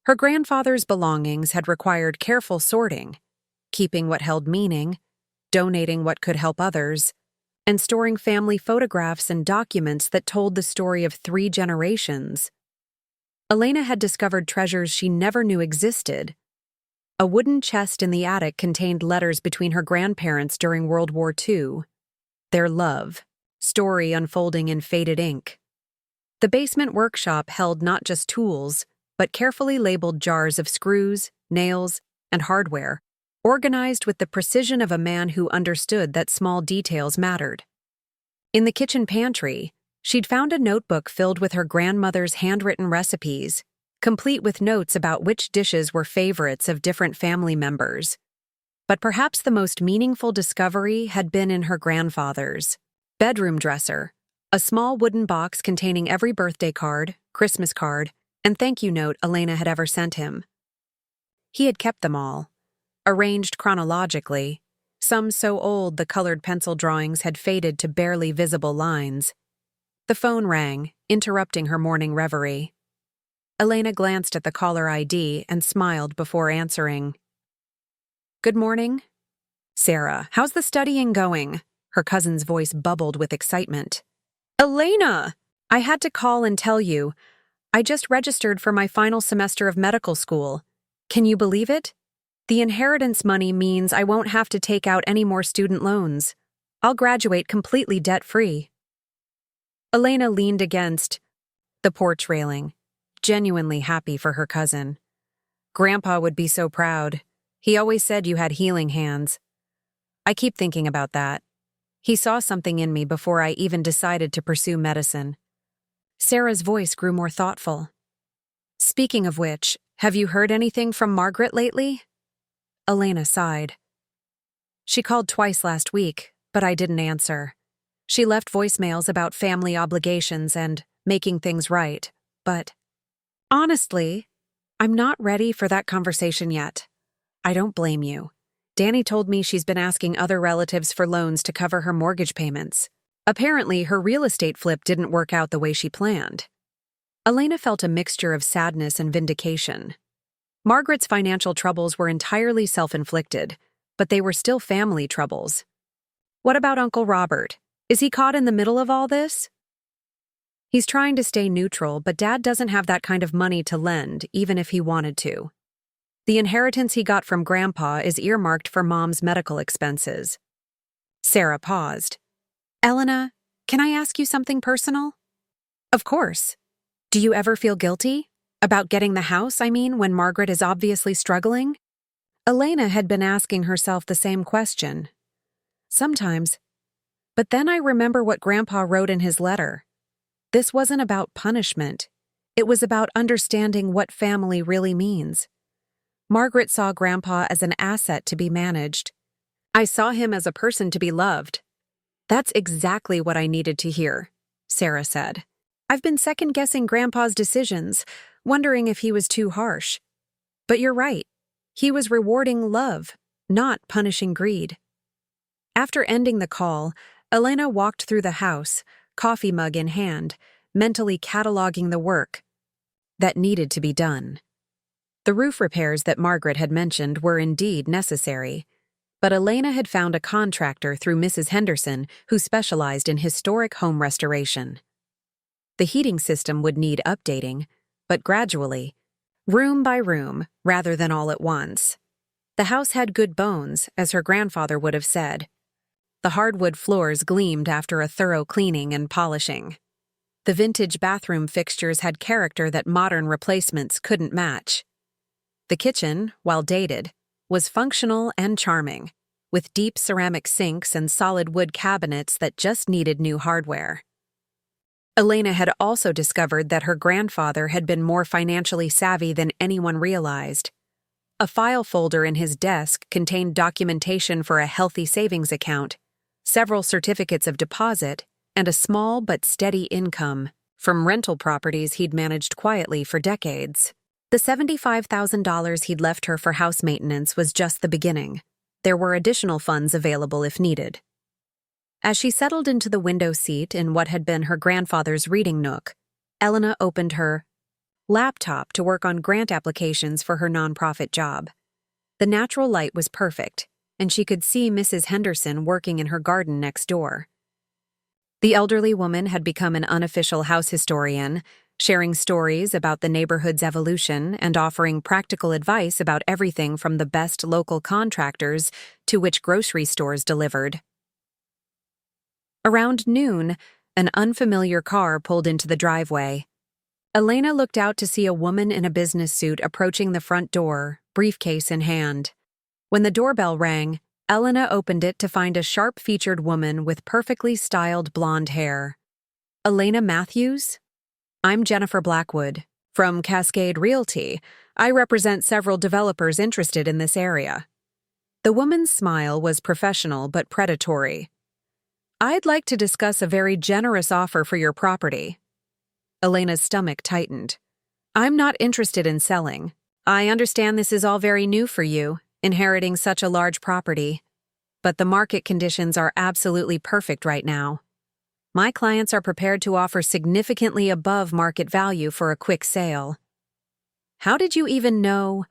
Her grandfather's belongings had required careful sorting, keeping what held meaning, donating what could help others, and storing family photographs and documents that told the story of 3 generations. Elena had discovered treasures she never knew existed. A wooden chest in the attic contained letters between her grandparents during World War II. Their love, story unfolding in faded ink. The basement workshop held not just tools, but carefully labeled jars of screws, nails, and hardware, organized with the precision of a man who understood that small details mattered. In the kitchen pantry, she'd found a notebook filled with her grandmother's handwritten recipes, complete with notes about which dishes were favorites of different family members. But perhaps the most meaningful discovery had been in her grandfather's bedroom dresser, a small wooden box containing every birthday card, Christmas card, and thank you note Elena had ever sent him. He had kept them all, arranged chronologically, some so old the colored pencil drawings had faded to barely visible lines. The phone rang, interrupting her morning reverie. Elena glanced at the caller ID and smiled before answering. "Good morning." "Sarah, how's the studying going?" Her cousin's voice bubbled with excitement. "Elena! I had to call and tell you. I just registered for my final semester of medical school. Can you believe it? The inheritance money means I won't have to take out any more student loans. I'll graduate completely debt-free." Elena leaned against the porch railing, genuinely happy for her cousin. "Grandpa would be so proud. He always said you had healing hands. I keep thinking about that. He saw something in me before I even decided to pursue medicine." Sarah's voice grew more thoughtful. "Speaking of which, have you heard anything from Margaret lately?" Elena sighed. "She called twice last week, but I didn't answer. She left voicemails about family obligations and making things right, but honestly, I'm not ready for that conversation yet. I don't blame you. Danny told me she's been asking other relatives for loans to cover her mortgage payments. Apparently, her real estate flip didn't work out the way she planned." Elena felt a mixture of sadness and vindication. Margaret's financial troubles were entirely self-inflicted, but they were still family troubles. What about Uncle Robert? Is he caught in the middle of all this? "He's trying to stay neutral, but Dad doesn't have that kind of money to lend, even if he wanted to. The inheritance he got from Grandpa is earmarked for Mom's medical expenses." Sarah paused. "Elena, can I ask you something personal?" "Of course. Do you ever feel guilty? About getting the house, I mean, when Margaret is obviously struggling?" Elena had been asking herself the same question. "Sometimes. But then I remember what Grandpa wrote in his letter. This wasn't about punishment. It was about understanding what family really means. Margaret saw Grandpa as an asset to be managed. I saw him as a person to be loved." "That's exactly what I needed to hear," Sarah said. "I've been second-guessing Grandpa's decisions, wondering if he was too harsh. But you're right. He was rewarding love, not punishing greed." After ending the call, Elena walked through the house, coffee mug in hand, mentally cataloging the work that needed to be done. The roof repairs that Margaret had mentioned were indeed necessary, but Elena had found a contractor through Mrs. Henderson who specialized in historic home restoration. The heating system would need updating, but gradually, room by room, rather than all at once. The house had good bones, as her grandfather would have said. The hardwood floors gleamed after a thorough cleaning and polishing. The vintage bathroom fixtures had character that modern replacements couldn't match. The kitchen, while dated, was functional and charming, with deep ceramic sinks and solid wood cabinets that just needed new hardware. Elena had also discovered that her grandfather had been more financially savvy than anyone realized. A file folder in his desk contained documentation for a healthy savings account, several certificates of deposit, and a small but steady income from rental properties he'd managed quietly for decades. The $75,000 he'd left her for house maintenance was just the beginning. There were additional funds available if needed. As she settled into the window seat in what had been her grandfather's reading nook, Elena opened her laptop to work on grant applications for her nonprofit job. The natural light was perfect, and she could see Mrs. Henderson working in her garden next door. The elderly woman had become an unofficial house historian, sharing stories about the neighborhood's evolution and offering practical advice about everything from the best local contractors to which grocery stores delivered. Around noon, an unfamiliar car pulled into the driveway. Elena looked out to see a woman in a business suit approaching the front door, briefcase in hand. When the doorbell rang, Elena opened it to find a sharp-featured woman with perfectly styled blonde hair. "Elena Matthews? I'm Jennifer Blackwood. From Cascade Realty. I represent several developers interested in this area." The woman's smile was professional but predatory. "I'd like to discuss a very generous offer for your property." Elena's stomach tightened. "I'm not interested in selling. I understand this is all very new for you, inheriting such a large property. But the market conditions are absolutely perfect right now." My clients are prepared to offer significantly above market value for a quick sale. How did you even know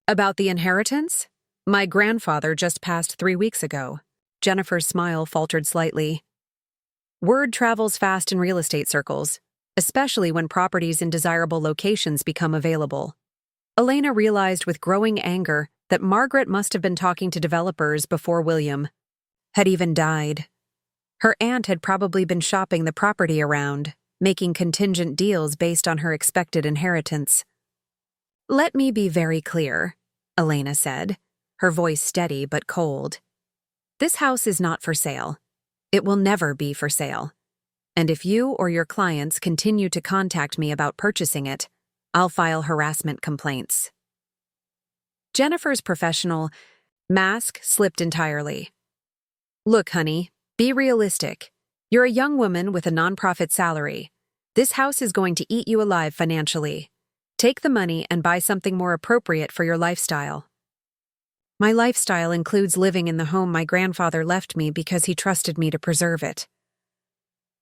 about the inheritance? My grandfather just passed 3 weeks ago. Jennifer's smile faltered slightly. Word travels fast in real estate circles, especially when properties in desirable locations become available. Elena realized with growing anger that Margaret must have been talking to developers before William had even died. Her aunt had probably been shopping the property around, making contingent deals based on her expected inheritance. Let me be very clear, Elena said, her voice steady but cold. This house is not for sale. It will never be for sale. And if you or your clients continue to contact me about purchasing it, I'll file harassment complaints. Jennifer's professional mask slipped entirely. Look, honey, be realistic. You're a young woman with a nonprofit salary. This house is going to eat you alive financially. Take the money and buy something more appropriate for your lifestyle. My lifestyle includes living in the home my grandfather left me because he trusted me to preserve it.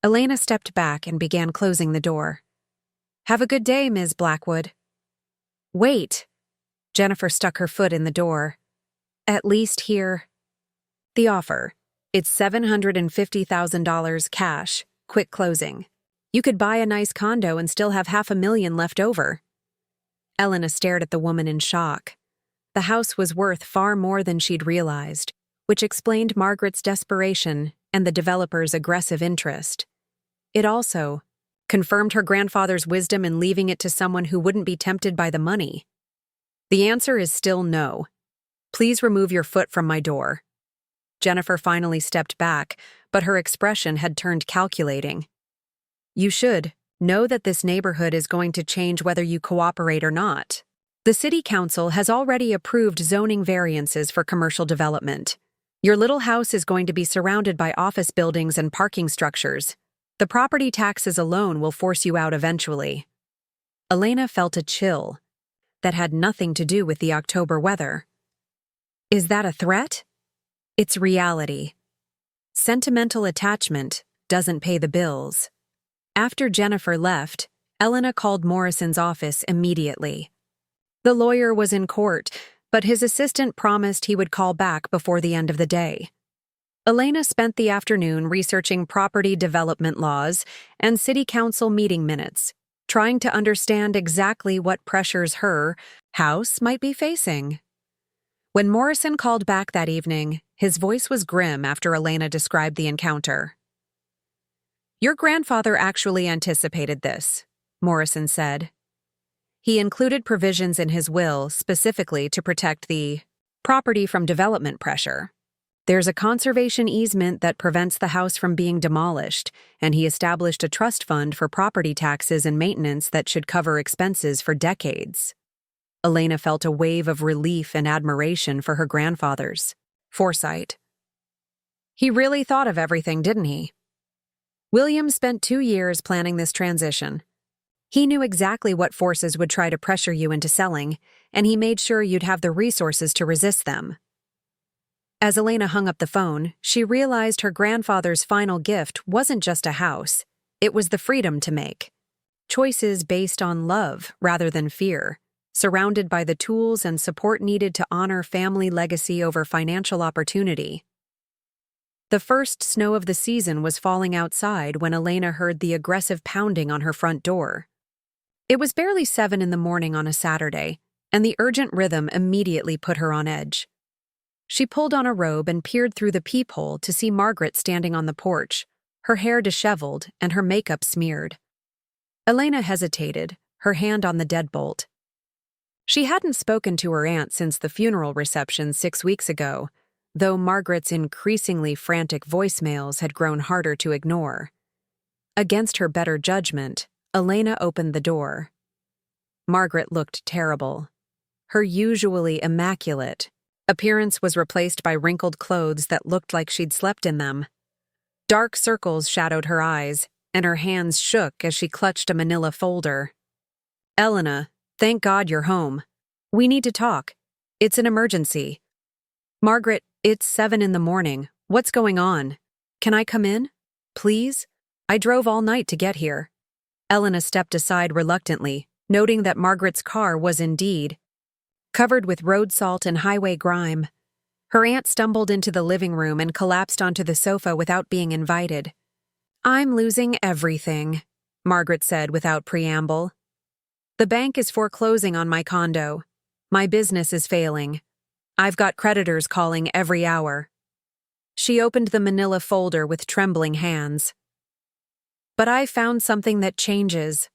Elena stepped back and began closing the door. Have a good day, Ms. Blackwood. Wait. Jennifer stuck her foot in the door. At least hear the offer. It's $750,000 cash, quick closing. You could buy a nice condo and still have $500,000 left over. Elena stared at the woman in shock. The house was worth far more than she'd realized, which explained Margaret's desperation and the developer's aggressive interest. It also confirmed her grandfather's wisdom in leaving it to someone who wouldn't be tempted by the money. The answer is still no. Please remove your foot from my door. Jennifer finally stepped back, but her expression had turned calculating. You should know that this neighborhood is going to change whether you cooperate or not. The city council has already approved zoning variances for commercial development. Your little house is going to be surrounded by office buildings and parking structures. The property taxes alone will force you out eventually. Elena felt a chill that had nothing to do with the October weather. Is that a threat? It's reality. Sentimental attachment doesn't pay the bills. After Jennifer left, Elena called Morrison's office immediately. The lawyer was in court, but his assistant promised he would call back before the end of the day. Elena spent the afternoon researching property development laws and city council meeting minutes, trying to understand exactly what pressures her house might be facing. When Morrison called back that evening, his voice was grim after Elena described the encounter. Your grandfather actually anticipated this, Morrison said. He included provisions in his will specifically to protect the property from development pressure. There's a conservation easement that prevents the house from being demolished, and he established a trust fund for property taxes and maintenance that should cover expenses for decades. Elena felt a wave of relief and admiration for her grandfather's foresight. He really thought of everything, didn't he? William spent 2 years planning this transition. He knew exactly what forces would try to pressure you into selling, and he made sure you'd have the resources to resist them. As Elena hung up the phone, she realized her grandfather's final gift wasn't just a house. It was the freedom to make choices based on love rather than fear, surrounded by the tools and support needed to honor family legacy over financial opportunity. The first snow of the season was falling outside when Elena heard the aggressive pounding on her front door. It was barely 7 in the morning on a Saturday, and the urgent rhythm immediately put her on edge. She pulled on a robe and peered through the peephole to see Margaret standing on the porch, her hair disheveled and her makeup smeared. Elena hesitated, her hand on the deadbolt. She hadn't spoken to her aunt since the funeral reception 6 weeks ago, though Margaret's increasingly frantic voicemails had grown harder to ignore. Against her better judgment, Elena opened the door. Margaret looked terrible. Her usually immaculate appearance was replaced by wrinkled clothes that looked like she'd slept in them. Dark circles shadowed her eyes, and her hands shook as she clutched a manila folder. Elena, thank God you're home. We need to talk. It's an emergency. Margaret, it's 7 in the morning. What's going on? Can I come in? Please? I drove all night to get here. Elena stepped aside reluctantly, noting that Margaret's car was indeed covered with road salt and highway grime. Her aunt stumbled into the living room and collapsed onto the sofa without being invited. "I'm losing everything," Margaret said without preamble. "The bank is foreclosing on my condo. My business is failing. I've got creditors calling every hour." She opened the manila folder with trembling hands. "But I found something that changes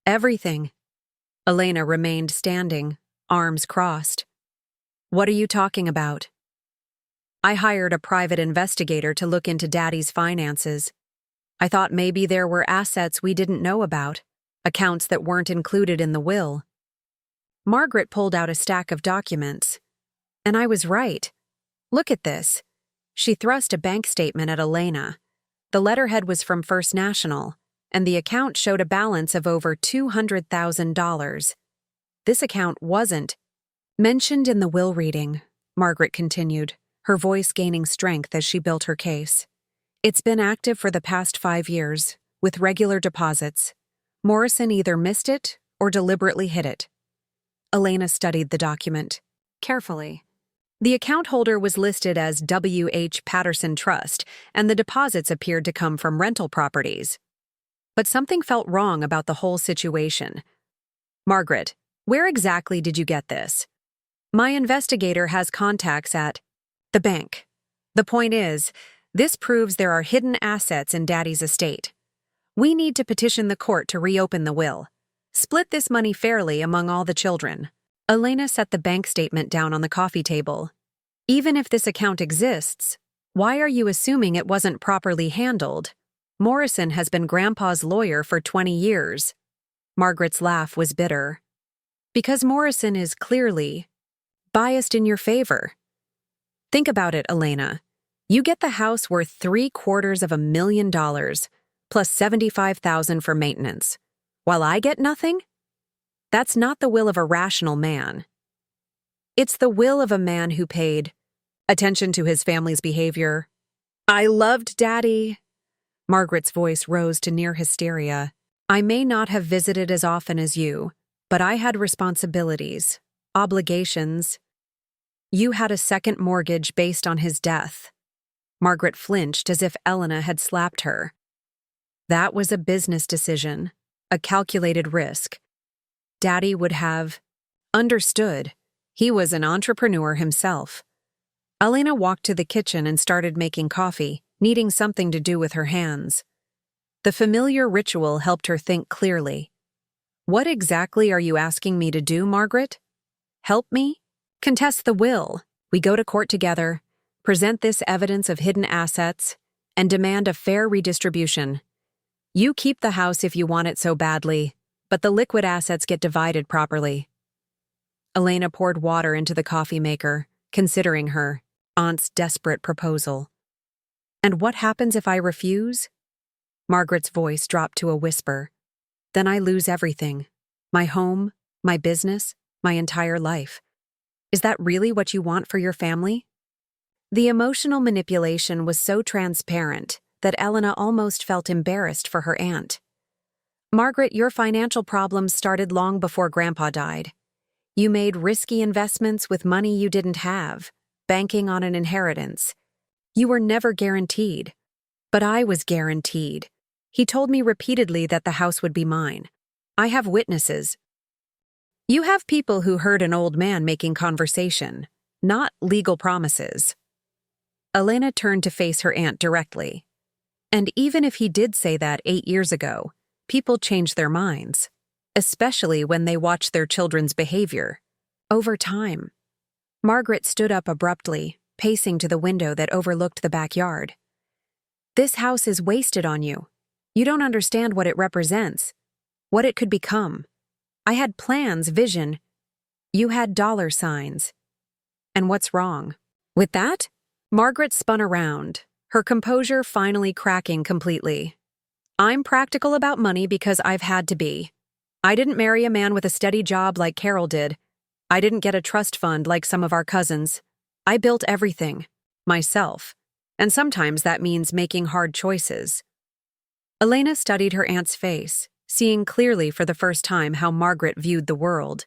everything." Elena remained standing, arms crossed. "What are you talking about?" "I hired a private investigator to look into Daddy's finances. I thought maybe there were assets we didn't know about, accounts that weren't included in the will." Margaret pulled out a stack of documents. "And I was right. Look at this." She thrust a bank statement at Elena. The letterhead was from First National, and the account showed a balance of over $200,000. This account wasn't mentioned in the will reading, Margaret continued, her voice gaining strength as she built her case. "It's been active for the past 5 years, with regular deposits. Morrison either missed it or deliberately hid it." Elena studied the document carefully. The account holder was listed as W.H. Patterson Trust, and the deposits appeared to come from rental properties. But something felt wrong about the whole situation. "Margaret, where exactly did you get this?" "My investigator has contacts at the bank. The point is, this proves there are hidden assets in Daddy's estate. We need to petition the court to reopen the will. Split this money fairly among all the children." Elena set the bank statement down on the coffee table. "Even if this account exists, why are you assuming it wasn't properly handled? Morrison has been Grandpa's lawyer for 20 years. Margaret's laugh was bitter. "Because Morrison is clearly biased in your favor. Think about it, Elena. You get the house worth $750,000, plus $75,000 for maintenance, while I get nothing? That's not the will of a rational man. It's the will of a man who paid attention to his family's behavior. I loved Daddy." Margaret's voice rose to near hysteria. "I may not have visited as often as you, but I had responsibilities, obligations. You had a second mortgage based on his death." Margaret flinched as if Elena had slapped her. "That was a business decision, a calculated risk. Daddy would have understood. He was an entrepreneur himself." Elena walked to the kitchen and started making coffee, needing something to do with her hands. The familiar ritual helped her think clearly. "What exactly are you asking me to do, Margaret? Help me? Contest the will. We go to court together, present this evidence of hidden assets, and demand a fair redistribution. You keep the house if you want it so badly, but the liquid assets get divided properly." Elena poured water into the coffee maker, considering her aunt's desperate proposal. "And what happens if I refuse?" Margaret's voice dropped to a whisper. "Then I lose everything. My home, my business, my entire life. Is that really what you want for your family?" The emotional manipulation was so transparent that Elena almost felt embarrassed for her aunt. "Margaret, your financial problems started long before Grandpa died. You made risky investments with money you didn't have, banking on an inheritance. You were never guaranteed. But I was guaranteed. He told me repeatedly that the house would be mine. I have witnesses." "You have people who heard an old man making conversation, not legal promises." Elena turned to face her aunt directly. "And even if he did say that 8 years ago, people change their minds, especially when they watch their children's behavior. Over time." Margaret stood up abruptly, pacing to the window that overlooked the backyard. "This house is wasted on you. You don't understand what it represents, what it could become. I had plans, vision. You had dollar signs. And what's wrong with that?" Margaret spun around, her composure finally cracking completely. "I'm practical about money because I've had to be. I didn't marry a man with a steady job like Carol did. I didn't get a trust fund like some of our cousins. I built everything, myself. And sometimes that means making hard choices." Elena studied her aunt's face, seeing clearly for the first time how Margaret viewed the world.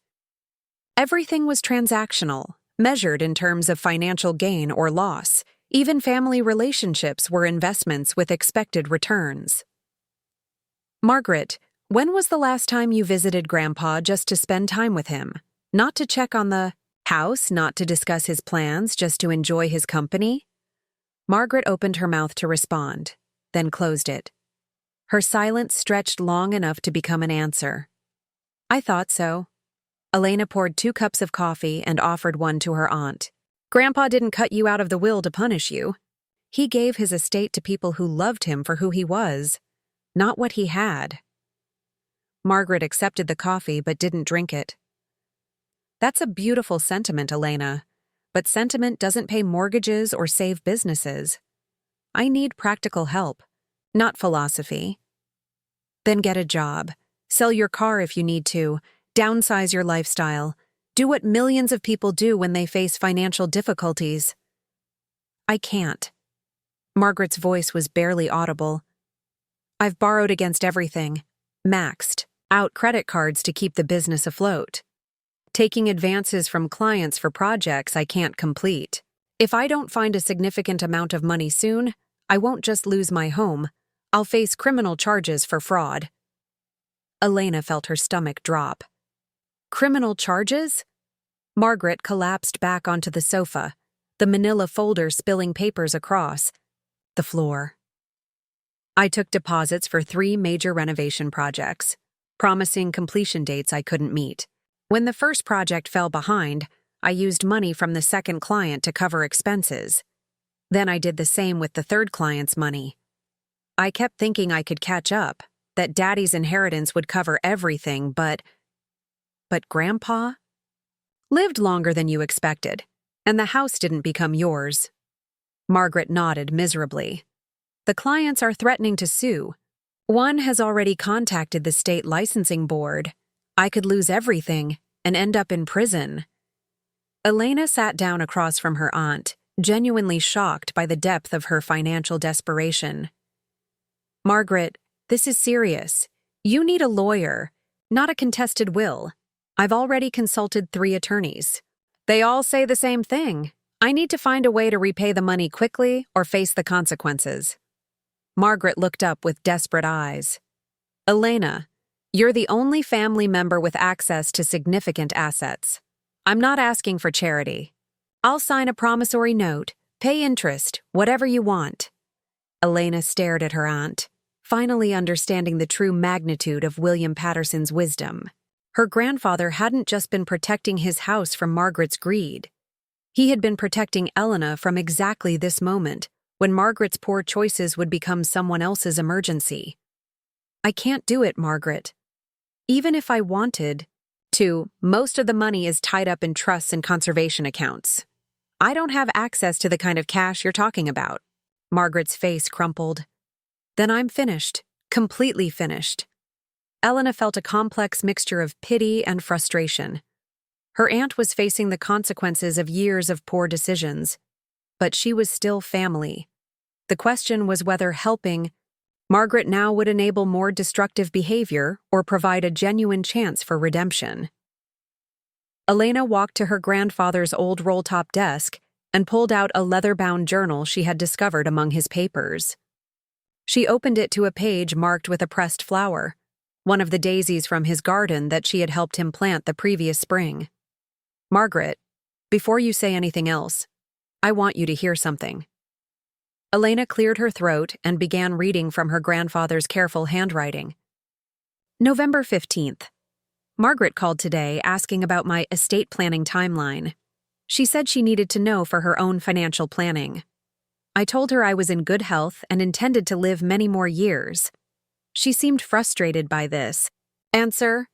Everything was transactional, measured in terms of financial gain or loss. Even family relationships were investments with expected returns. Margaret, when was the last time you visited Grandpa just to spend time with him? Not to check on the house, not to discuss his plans, just to enjoy his company? Margaret opened her mouth to respond, then closed it. Her silence stretched long enough to become an answer. I thought so. Elena poured 2 cups of coffee and offered one to her aunt. Grandpa didn't cut you out of the will to punish you. He gave his estate to people who loved him for who he was, not what he had. Margaret accepted the coffee but didn't drink it. That's a beautiful sentiment, Elena, but sentiment doesn't pay mortgages or save businesses. I need practical help, not philosophy. Then get a job. Sell your car if you need to. Downsize your lifestyle. Do what millions of people do when they face financial difficulties. I can't. Margaret's voice was barely audible. I've borrowed against everything, maxed out credit cards to keep the business afloat, taking advances from clients for projects I can't complete. If I don't find a significant amount of money soon, I won't just lose my home, I'll face criminal charges for fraud. Elena felt her stomach drop. Criminal charges? Margaret collapsed back onto the sofa, the manila folder spilling papers across the floor. I took deposits for 3 major renovation projects, promising completion dates I couldn't meet. When the first project fell behind, I used money from the second client to cover expenses. Then I did the same with the third client's money. I kept thinking I could catch up, that Daddy's inheritance would cover everything, but Grandpa lived longer than you expected, and the house didn't become yours. Margaret nodded miserably. The clients are threatening to sue. One has already contacted the state licensing board. I could lose everything and end up in prison. Elena sat down across from her aunt, genuinely shocked by the depth of her financial desperation. Margaret, this is serious. You need a lawyer, not a contested will. I've already consulted 3 attorneys. They all say the same thing. I need to find a way to repay the money quickly or face the consequences. Margaret looked up with desperate eyes. Elena, you're the only family member with access to significant assets. I'm not asking for charity. I'll sign a promissory note, pay interest, whatever you want. Elena stared at her aunt, finally understanding the true magnitude of William Patterson's wisdom. Her grandfather hadn't just been protecting his house from Margaret's greed. He had been protecting Elena from exactly this moment, when Margaret's poor choices would become someone else's emergency. I can't do it, Margaret. Even if I wanted to, most of the money is tied up in trusts and conservation accounts. I don't have access to the kind of cash you're talking about. Margaret's face crumpled. Then I'm finished, completely finished. Elena felt a complex mixture of pity and frustration. Her aunt was facing the consequences of years of poor decisions, but she was still family. The question was whether helping Margaret now would enable more destructive behavior or provide a genuine chance for redemption. Elena walked to her grandfather's old roll-top desk and pulled out a leather-bound journal she had discovered among his papers. She opened it to a page marked with a pressed flower, one of the daisies from his garden that she had helped him plant the previous spring. Margaret, before you say anything else, I want you to hear something. Elena cleared her throat and began reading from her grandfather's careful handwriting. November 15th. Margaret called today asking about my estate planning timeline. She said she needed to know for her own financial planning. I told her I was in good health and intended to live many more years. She seemed frustrated by this. Answer?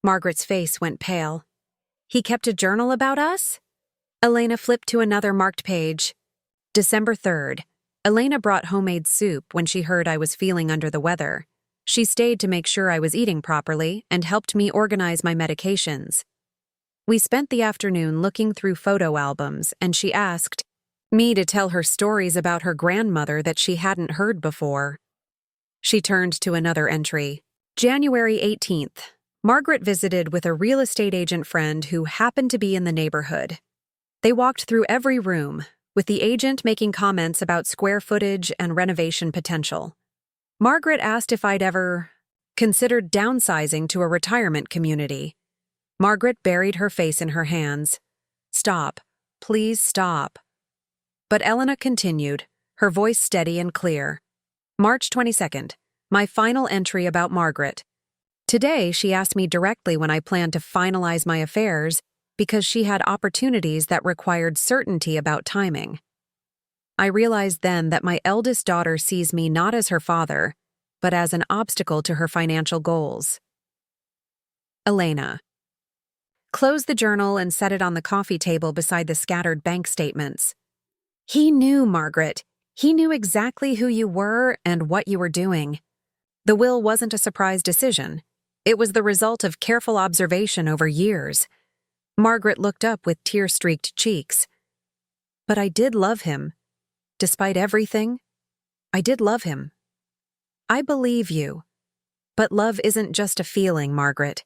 Margaret's face went pale. He kept a journal about us? Elena flipped to another marked page. December 3rd. Elena brought homemade soup when she heard I was feeling under the weather. She stayed to make sure I was eating properly and helped me organize my medications. We spent the afternoon looking through photo albums, and she asked me to tell her stories about her grandmother that she hadn't heard before. She turned to another entry. January 18th. Margaret visited with a real estate agent friend who happened to be in the neighborhood. They walked through every room, with the agent making comments about square footage and renovation potential. Margaret asked if I'd ever considered downsizing to a retirement community. Margaret buried her face in her hands. Stop. Please stop. But Elena continued, her voice steady and clear. March 22nd. My final entry about Margaret. Today, she asked me directly when I planned to finalize my affairs because she had opportunities that required certainty about timing. I realized then that my eldest daughter sees me not as her father, but as an obstacle to her financial goals. Elena. Close the journal and set it on the coffee table beside the scattered bank statements. He knew, Margaret. He knew exactly who you were and what you were doing. The will wasn't a surprise decision. It was the result of careful observation over years. Margaret looked up with tear-streaked cheeks. But I did love him. Despite everything, I did love him. I believe you. But love isn't just a feeling, Margaret.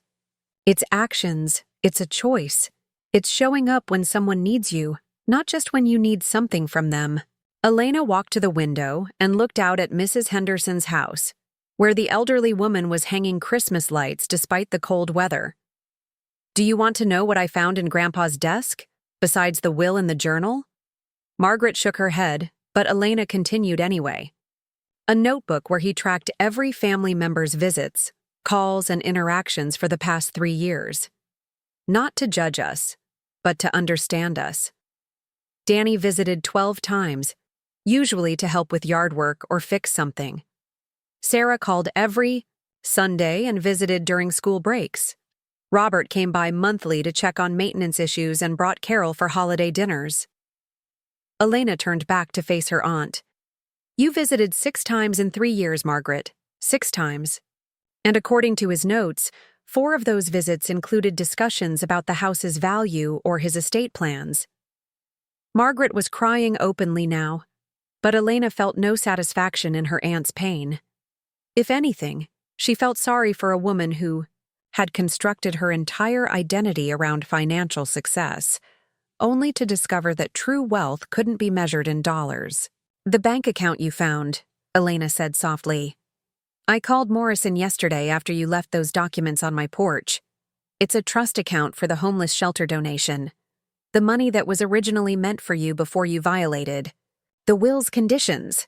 It's actions, it's a choice. It's showing up when someone needs you, not just when you need something from them. Elena walked to the window and looked out at Mrs. Henderson's house, where the elderly woman was hanging Christmas lights despite the cold weather. Do you want to know what I found in Grandpa's desk, besides the will and the journal? Margaret shook her head, but Elena continued anyway. A notebook where he tracked every family member's visits, calls, and interactions for the past 3 years. Not to judge us, but to understand us. Danny visited 12 times, usually to help with yard work or fix something. Sarah called every Sunday and visited during school breaks. Robert came by monthly to check on maintenance issues and brought Carol for holiday dinners. Elena turned back to face her aunt. You visited 6 times in 3 years, Margaret. 6 times. And according to his notes, 4 of those visits included discussions about the house's value or his estate plans. Margaret was crying openly now, but Elena felt no satisfaction in her aunt's pain. If anything, she felt sorry for a woman who had constructed her entire identity around financial success, only to discover that true wealth couldn't be measured in dollars. The bank account you found, Elena said softly. I called Morrison yesterday after you left those documents on my porch. It's a trust account for the homeless shelter donation. The money that was originally meant for you before you violated the will's conditions.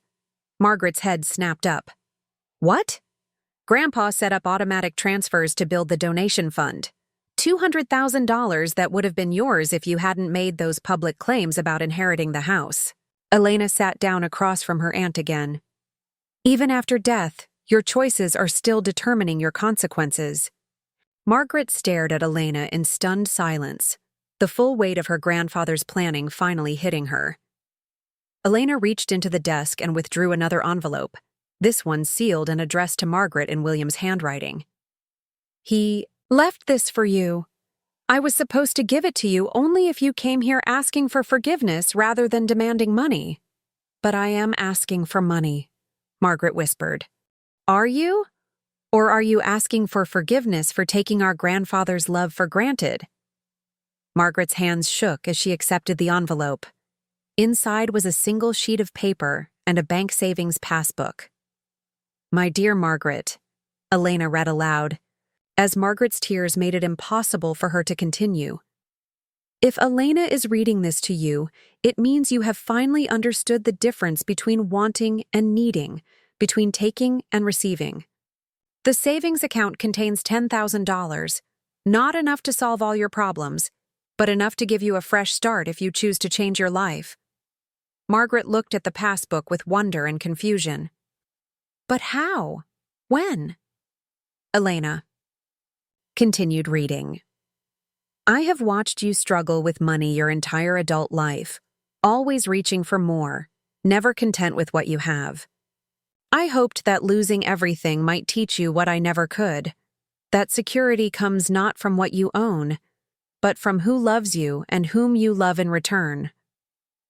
Margaret's head snapped up. What? Grandpa set up automatic transfers to build the donation fund. $200,000 that would have been yours if you hadn't made those public claims about inheriting the house. Elena sat down across from her aunt again. Even after death, your choices are still determining your consequences. Margaret stared at Elena in stunned silence, the full weight of her grandfather's planning finally hitting her. Elena reached into the desk and withdrew another envelope, this one sealed and addressed to Margaret in William's handwriting. He left this for you. I was supposed to give it to you only if you came here asking for forgiveness rather than demanding money. But I am asking for money, Margaret whispered. Are you? Or are you asking for forgiveness for taking our grandfather's love for granted? Margaret's hands shook as she accepted the envelope. Inside was a single sheet of paper and a bank savings passbook. My dear Margaret, Elena read aloud, as Margaret's tears made it impossible for her to continue. If Elena is reading this to you, it means you have finally understood the difference between wanting and needing, between taking and receiving. The savings account contains $10,000, not enough to solve all your problems, but enough to give you a fresh start if you choose to change your life. Margaret looked at the passbook with wonder and confusion. But how? When? Elena continued reading. I have watched you struggle with money your entire adult life, always reaching for more, never content with what you have. I hoped that losing everything might teach you what I never could, that security comes not from what you own, but from who loves you and whom you love in return.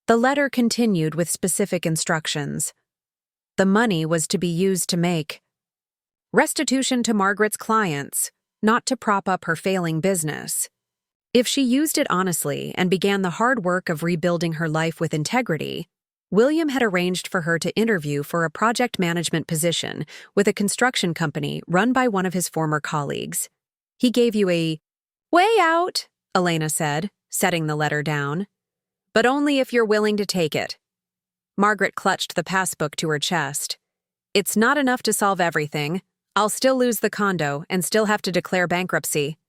The letter continued with specific instructions. The money was to be used to make Restitution to Margaret's clients, not to prop up her failing business. If she used it honestly and began the hard work of rebuilding her life with integrity, William had arranged for her to interview for a project management position with a construction company run by one of his former colleagues. He gave you a way out, Elena said, setting the letter down. But only if you're willing to take it. Margaret clutched the passbook to her chest. It's not enough to solve everything. I'll still lose the condo and still have to declare bankruptcy.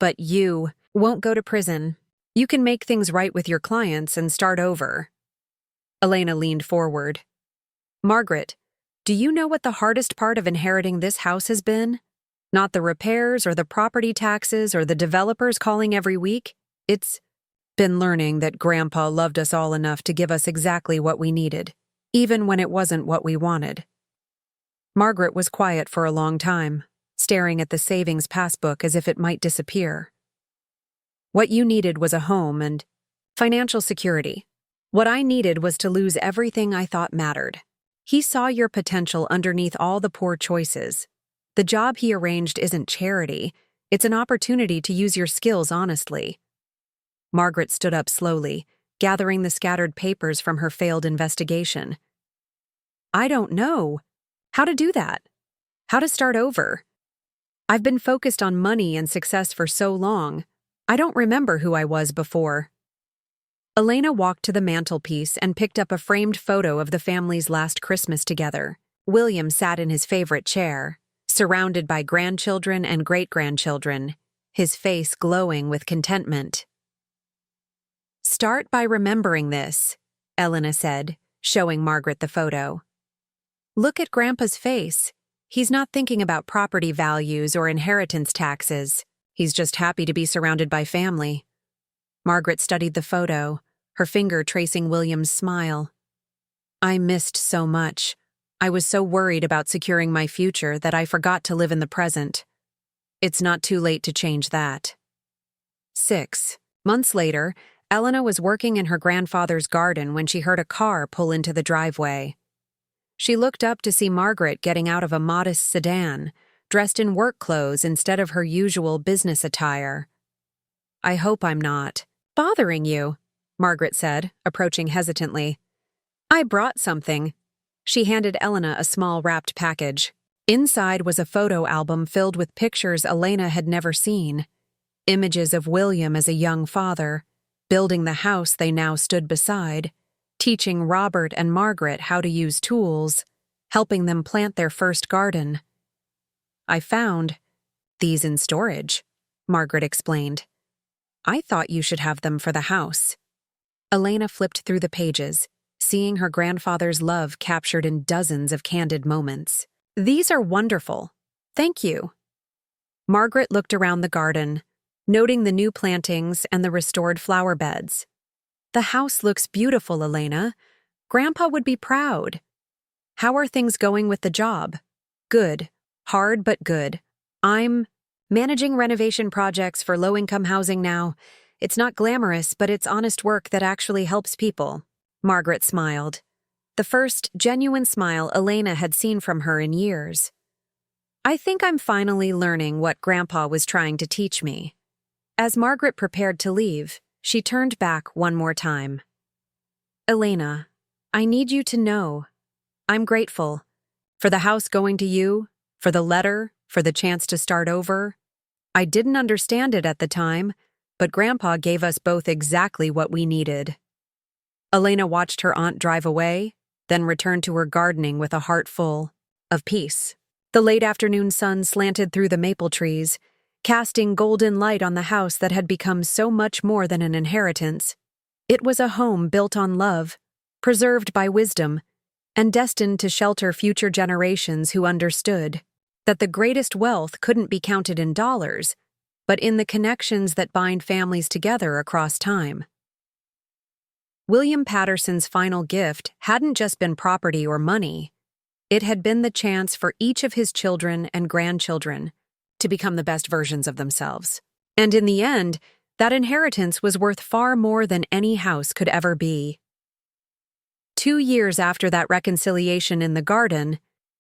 But you won't go to prison. You can make things right with your clients and start over. Elena leaned forward. Margaret, do you know what the hardest part of inheriting this house has been? Not the repairs or the property taxes or the developers calling every week. It's been learning that Grandpa loved us all enough to give us exactly what we needed, even when it wasn't what we wanted. Margaret was quiet for a long time, staring at the savings passbook as if it might disappear. What you needed was a home and financial security. What I needed was to lose everything I thought mattered. He saw your potential underneath all the poor choices. The job he arranged isn't charity, it's an opportunity to use your skills honestly. Margaret stood up slowly, gathering the scattered papers from her failed investigation. I don't know how to do that. How to start over. I've been focused on money and success for so long. I don't remember who I was before. Elena walked to the mantelpiece and picked up a framed photo of the family's last Christmas together. William sat in his favorite chair, surrounded by grandchildren and great-grandchildren, his face glowing with contentment. Start by remembering this, Elena said, showing Margaret the photo. Look at Grandpa's face. He's not thinking about property values or inheritance taxes. He's just happy to be surrounded by family. Margaret studied the photo, her finger tracing William's smile. I missed so much. I was so worried about securing my future that I forgot to live in the present. It's not too late to change that. 6 months later, Elena was working in her grandfather's garden when she heard a car pull into the driveway. She looked up to see Margaret getting out of a modest sedan, dressed in work clothes instead of her usual business attire. I hope I'm not bothering you, Margaret said, approaching hesitantly. I brought something. She handed Elena a small wrapped package. Inside was a photo album filled with pictures Elena had never seen. Images of William as a young father, building the house they now stood beside, teaching Robert and Margaret how to use tools, helping them plant their first garden. I found these in storage, Margaret explained. I thought you should have them for the house. Elena flipped through the pages, seeing her grandfather's love captured in dozens of candid moments. These are wonderful. Thank you. Margaret looked around the garden, noting the new plantings and the restored flower beds. The house looks beautiful, Elena. Grandpa would be proud. How are things going with the job? Good. Hard but good. I'm managing renovation projects for low-income housing now. It's not glamorous, but it's honest work that actually helps people. Margaret smiled. The first genuine smile Elena had seen from her in years. I think I'm finally learning what Grandpa was trying to teach me. As Margaret prepared to leave, she turned back one more time. Elena, I need you to know, I'm grateful. For the house going to you, for the letter, for the chance to start over. I didn't understand it at the time, but Grandpa gave us both exactly what we needed. Elena watched her aunt drive away, then returned to her gardening with a heart full of peace. The late afternoon sun slanted through the maple trees, casting golden light on the house that had become so much more than an inheritance. It was a home built on love, preserved by wisdom, and destined to shelter future generations who understood that the greatest wealth couldn't be counted in dollars, but in the connections that bind families together across time. William Patterson's final gift hadn't just been property or money. It had been the chance for each of his children and grandchildren to become the best versions of themselves. And in the end, that inheritance was worth far more than any house could ever be. 2 years after that reconciliation in the garden,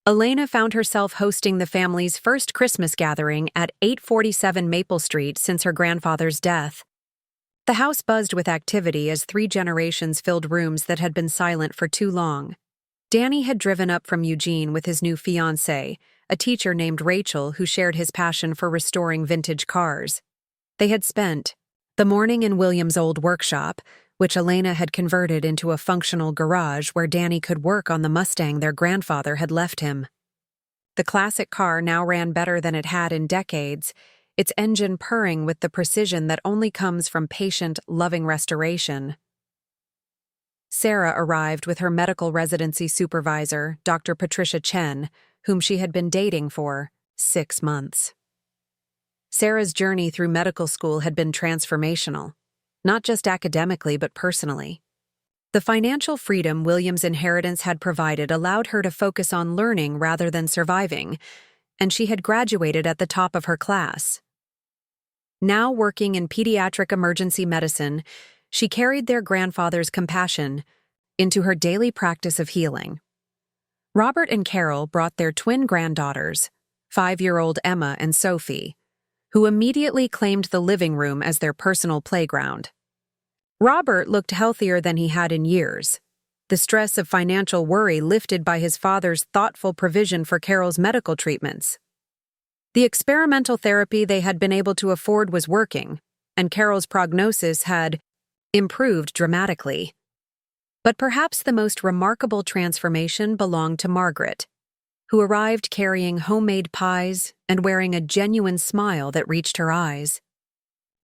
Elena found herself hosting the family's first Christmas gathering at 847 Maple Street since her grandfather's death. The house buzzed with activity as 3 generations filled rooms that had been silent for too long. Danny had driven up from Eugene with his new fiancée, a teacher named Rachel who shared his passion for restoring vintage cars. They had spent the morning in William's old workshop, which Elena had converted into a functional garage where Danny could work on the Mustang their grandfather had left him. The classic car now ran better than it had in decades, its engine purring with the precision that only comes from patient, loving restoration. Sarah arrived with her medical residency supervisor, Dr. Patricia Chen, whom she had been dating for 6 months. Sarah's journey through medical school had been transformational, not just academically but personally. The financial freedom William's inheritance had provided allowed her to focus on learning rather than surviving, and she had graduated at the top of her class. Now working in pediatric emergency medicine, she carried their grandfather's compassion into her daily practice of healing. Robert and Carol brought their twin granddaughters, 5-year-old Emma and Sophie, who immediately claimed the living room as their personal playground. Robert looked healthier than he had in years, the stress of financial worry lifted by his father's thoughtful provision for Carol's medical treatments. The experimental therapy they had been able to afford was working, and Carol's prognosis had improved dramatically. But perhaps the most remarkable transformation belonged to Margaret, who arrived carrying homemade pies and wearing a genuine smile that reached her eyes.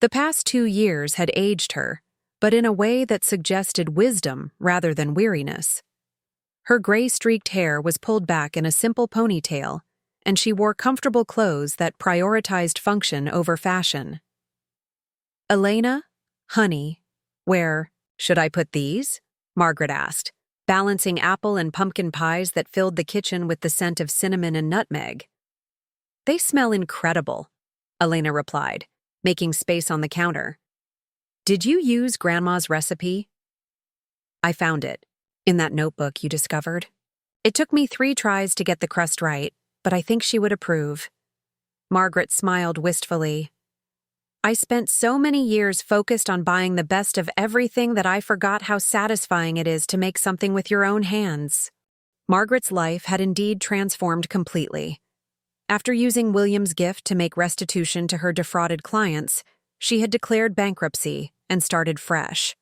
The past 2 years had aged her, but in a way that suggested wisdom rather than weariness. Her gray-streaked hair was pulled back in a simple ponytail, and she wore comfortable clothes that prioritized function over fashion. "Elena, honey, where should I put these?" Margaret asked, balancing apple and pumpkin pies that filled the kitchen with the scent of cinnamon and nutmeg. "They smell incredible," Elena replied, making space on the counter. "Did you use Grandma's recipe?" "I found it, in that notebook you discovered. It took me 3 tries to get the crust right, but I think she would approve." Margaret smiled wistfully. "I spent so many years focused on buying the best of everything that I forgot how satisfying it is to make something with your own hands." Margaret's life had indeed transformed completely. After using William's gift to make restitution to her defrauded clients, she had declared bankruptcy and started fresh.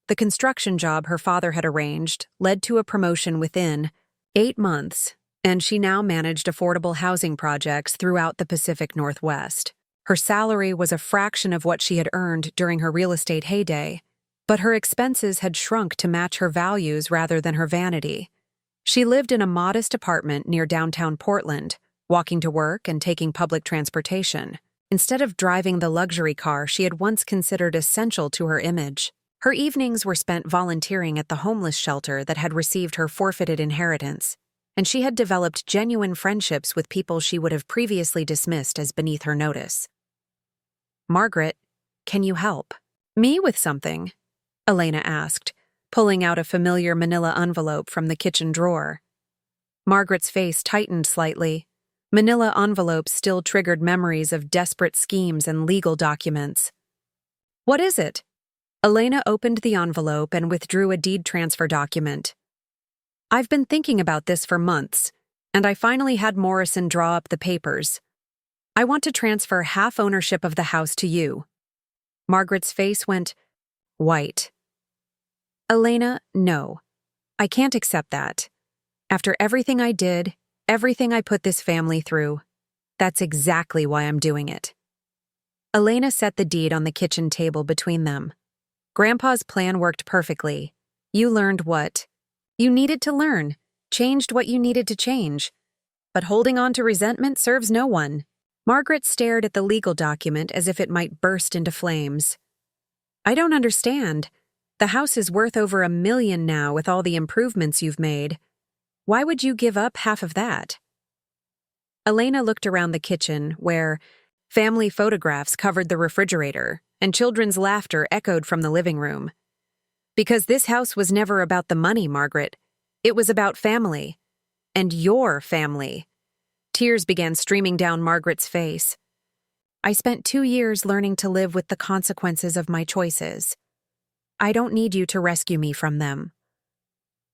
The construction job her father had arranged led to a promotion within 8 months, and she now managed affordable housing projects throughout the Pacific Northwest. Her salary was a fraction of what she had earned during her real estate heyday, but her expenses had shrunk to match her values rather than her vanity. She lived in a modest apartment near downtown Portland, walking to work and taking public transportation, instead of driving the luxury car she had once considered essential to her image. Her evenings were spent volunteering at the homeless shelter that had received her forfeited inheritance, and she had developed genuine friendships with people she would have previously dismissed as beneath her notice. "Margaret, can you help me with something?" Elena asked, pulling out a familiar manila envelope from the kitchen drawer. Margaret's face tightened slightly. Manila envelopes still triggered memories of desperate schemes and legal documents. "What is it?" Elena opened the envelope and withdrew a deed transfer document. "I've been thinking about this for months, and I finally had Morrison draw up the papers. I want to transfer half ownership of the house to you." Margaret's face went white. "Elena, no. I can't accept that. After everything I did, everything I put this family through, that's exactly why I'm doing it." Elena set the deed on the kitchen table between them. "Grandpa's plan worked perfectly. You learned what you needed to learn, changed what you needed to change. But holding on to resentment serves no one." Margaret stared at the legal document as if it might burst into flames. "I don't understand. The house is worth over $1 million now with all the improvements you've made. Why would you give up half of that?" Elena looked around the kitchen, where family photographs covered the refrigerator and children's laughter echoed from the living room. "Because this house was never about the money, Margaret. It was about family. And your family. Tears began streaming down Margaret's face. I spent 2 years learning to live with the consequences of my choices. I don't need you to rescue me from them.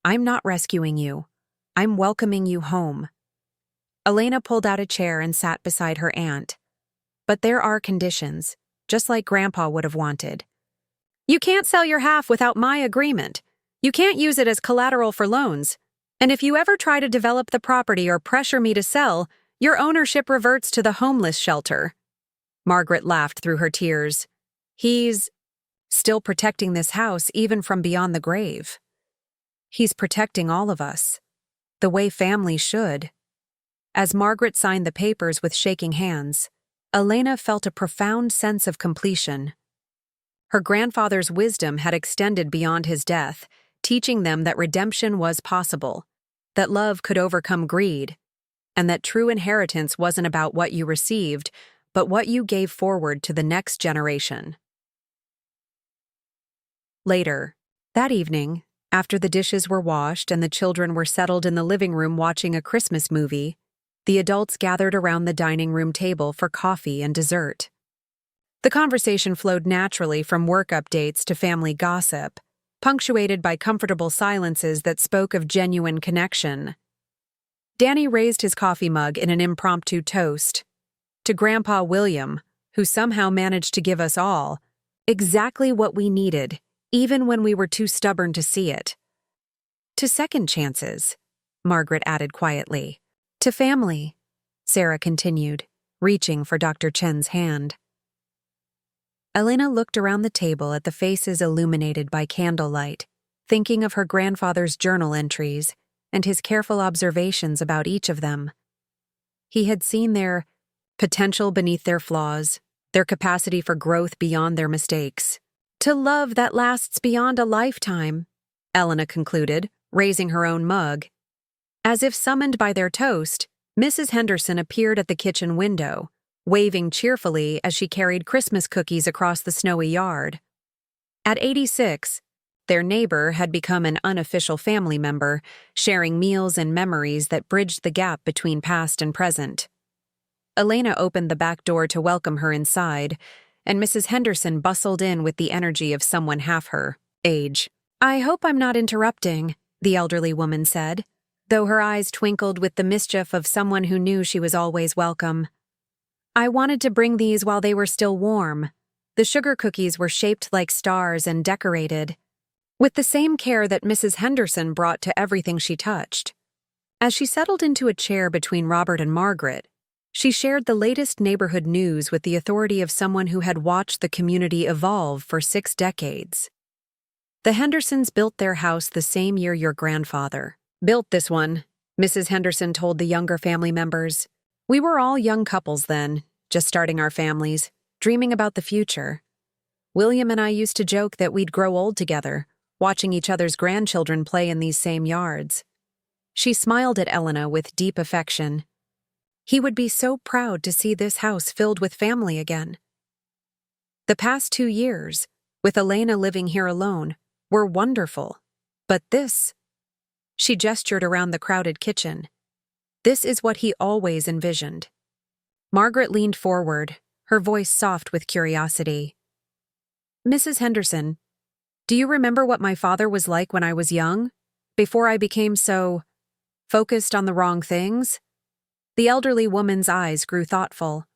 I'm not rescuing you. I'm welcoming you home. Elena pulled out a chair and sat beside her aunt. But there are conditions, just like Grandpa would have wanted. You can't sell your half without my agreement. You can't use it as collateral for loans. And if you ever try to develop the property or pressure me to sell, your ownership reverts to the homeless shelter. Margaret laughed through her tears. He's still protecting this house even from beyond the grave. He's protecting all of us, the way family should. As Margaret signed the papers with shaking hands, Elena felt a profound sense of completion. Her grandfather's wisdom had extended beyond his death, teaching them that redemption was possible, that love could overcome greed, and that true inheritance wasn't about what you received, but what you gave forward to the next generation. Later, that evening, after the dishes were washed and the children were settled in the living room watching a Christmas movie, the adults gathered around the dining room table for coffee and dessert. The conversation flowed naturally from work updates to family gossip, punctuated by comfortable silences that spoke of genuine connection. Danny raised his coffee mug in an impromptu toast to Grandpa William, who somehow managed to give us all exactly what we needed, even when we were too stubborn to see it. To second chances, Margaret added quietly. To family, Sarah continued, reaching for Dr. Chen's hand. Elena looked around the table at the faces illuminated by candlelight, thinking of her grandfather's journal entries and his careful observations about each of them. He had seen their potential beneath their flaws, their capacity for growth beyond their mistakes. To love that lasts beyond a lifetime, Elena concluded, raising her own mug. As if summoned by their toast, Mrs. Henderson appeared at the kitchen window, waving cheerfully as she carried Christmas cookies across the snowy yard. At 86, their neighbor had become an unofficial family member, sharing meals and memories that bridged the gap between past and present. Elena opened the back door to welcome her inside, and Mrs. Henderson bustled in with the energy of someone half her age. I hope I'm not interrupting, the elderly woman said, though her eyes twinkled with the mischief of someone who knew she was always welcome. I wanted to bring these while they were still warm. The sugar cookies were shaped like stars and decorated, with the same care that Mrs. Henderson brought to everything she touched. As she settled into a chair between Robert and Margaret, she shared the latest neighborhood news with the authority of someone who had watched the community evolve for 6 decades. The Hendersons built their house the same year your grandfather built this one, Mrs. Henderson told the younger family members. We were all young couples then, just starting our families, dreaming about the future. William and I used to joke that we'd grow old together, watching each other's grandchildren play in these same yards. She smiled at Elena with deep affection. He would be so proud to see this house filled with family again. The past 2 years, with Elena living here alone, were wonderful. But this, she gestured around the crowded kitchen. This is what he always envisioned. Margaret leaned forward, her voice soft with curiosity. Mrs. Henderson, do you remember what my father was like when I was young, before I became so focused on the wrong things? The elderly woman's eyes grew thoughtful.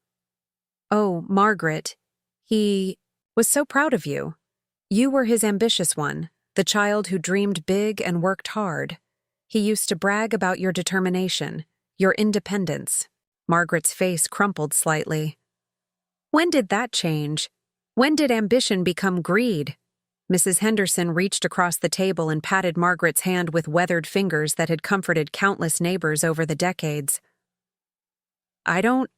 Oh, Margaret, he was so proud of you. You were his ambitious one, the child who dreamed big and worked hard. He used to brag about your determination, your independence. Margaret's face crumpled slightly. When did that change? When did ambition become greed? Mrs. Henderson reached across the table and patted Margaret's hand with weathered fingers that had comforted countless neighbors over the decades. I don't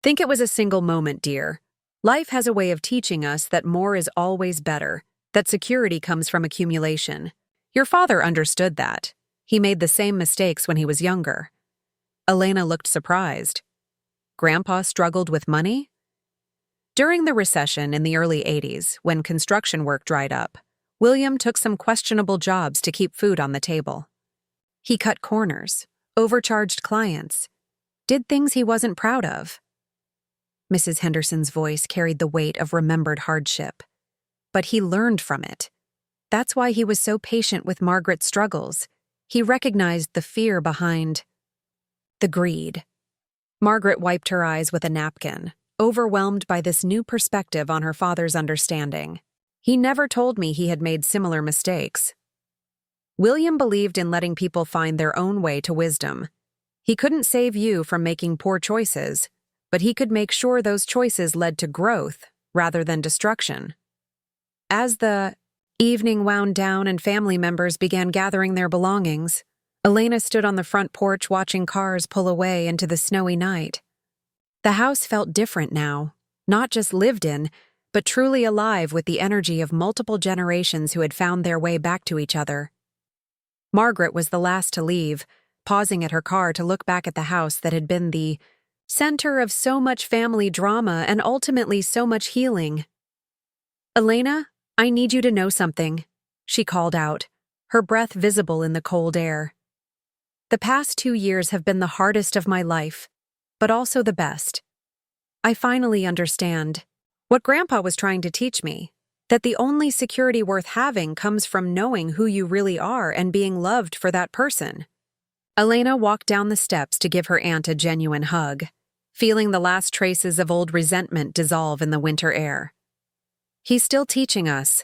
think it was a single moment, dear. Life has a way of teaching us that more is always better, that security comes from accumulation. Your father understood that. He made the same mistakes when he was younger. Elena looked surprised. Grandpa struggled with money? During the recession in the early 80s, when construction work dried up, William took some questionable jobs to keep food on the table. He cut corners, overcharged clients, did things he wasn't proud of. Mrs. Henderson's voice carried the weight of remembered hardship. But he learned from it. That's why he was so patient with Margaret's struggles. He recognized the fear behind the greed. Margaret wiped her eyes with a napkin, overwhelmed by this new perspective on her father's understanding. He never told me he had made similar mistakes. William believed in letting people find their own way to wisdom. He couldn't save you from making poor choices, but he could make sure those choices led to growth rather than destruction. As the evening wound down and family members began gathering their belongings, Elena stood on the front porch watching cars pull away into the snowy night. The house felt different now, not just lived in, but truly alive with the energy of multiple generations who had found their way back to each other. Margaret was the last to leave, pausing at her car to look back at the house that had been the center of so much family drama and ultimately so much healing. "Elena, I need you to know something," she called out, her breath visible in the cold air. "The past 2 years have been the hardest of my life, but also the best. I finally understand what Grandpa was trying to teach me, that the only security worth having comes from knowing who you really are and being loved for that person." Elena walked down the steps to give her aunt a genuine hug, feeling the last traces of old resentment dissolve in the winter air. "He's still teaching us,"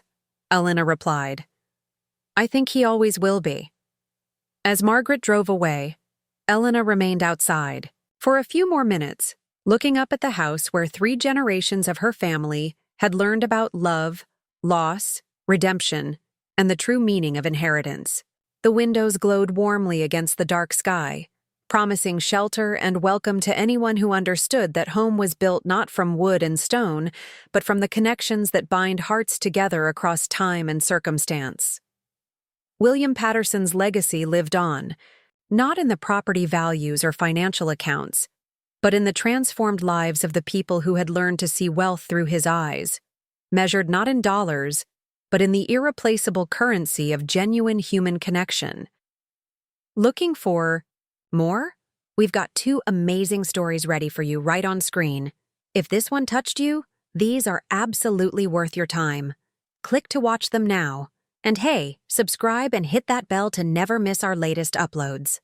Elena replied. "I think he always will be." As Margaret drove away, Elena remained outside for a few more minutes, looking up at the house where 3 generations of her family had learned about love, loss, redemption, and the true meaning of inheritance. The windows glowed warmly against the dark sky, promising shelter and welcome to anyone who understood that home was built not from wood and stone, but from the connections that bind hearts together across time and circumstance. William Patterson's legacy lived on, not in the property values or financial accounts, but in the transformed lives of the people who had learned to see wealth through his eyes, measured not in dollars, but in the irreplaceable currency of genuine human connection. Looking for more? We've got 2 amazing stories ready for you right on screen. If this one touched you, these are absolutely worth your time. Click to watch them now. And hey, subscribe and hit that bell to never miss our latest uploads.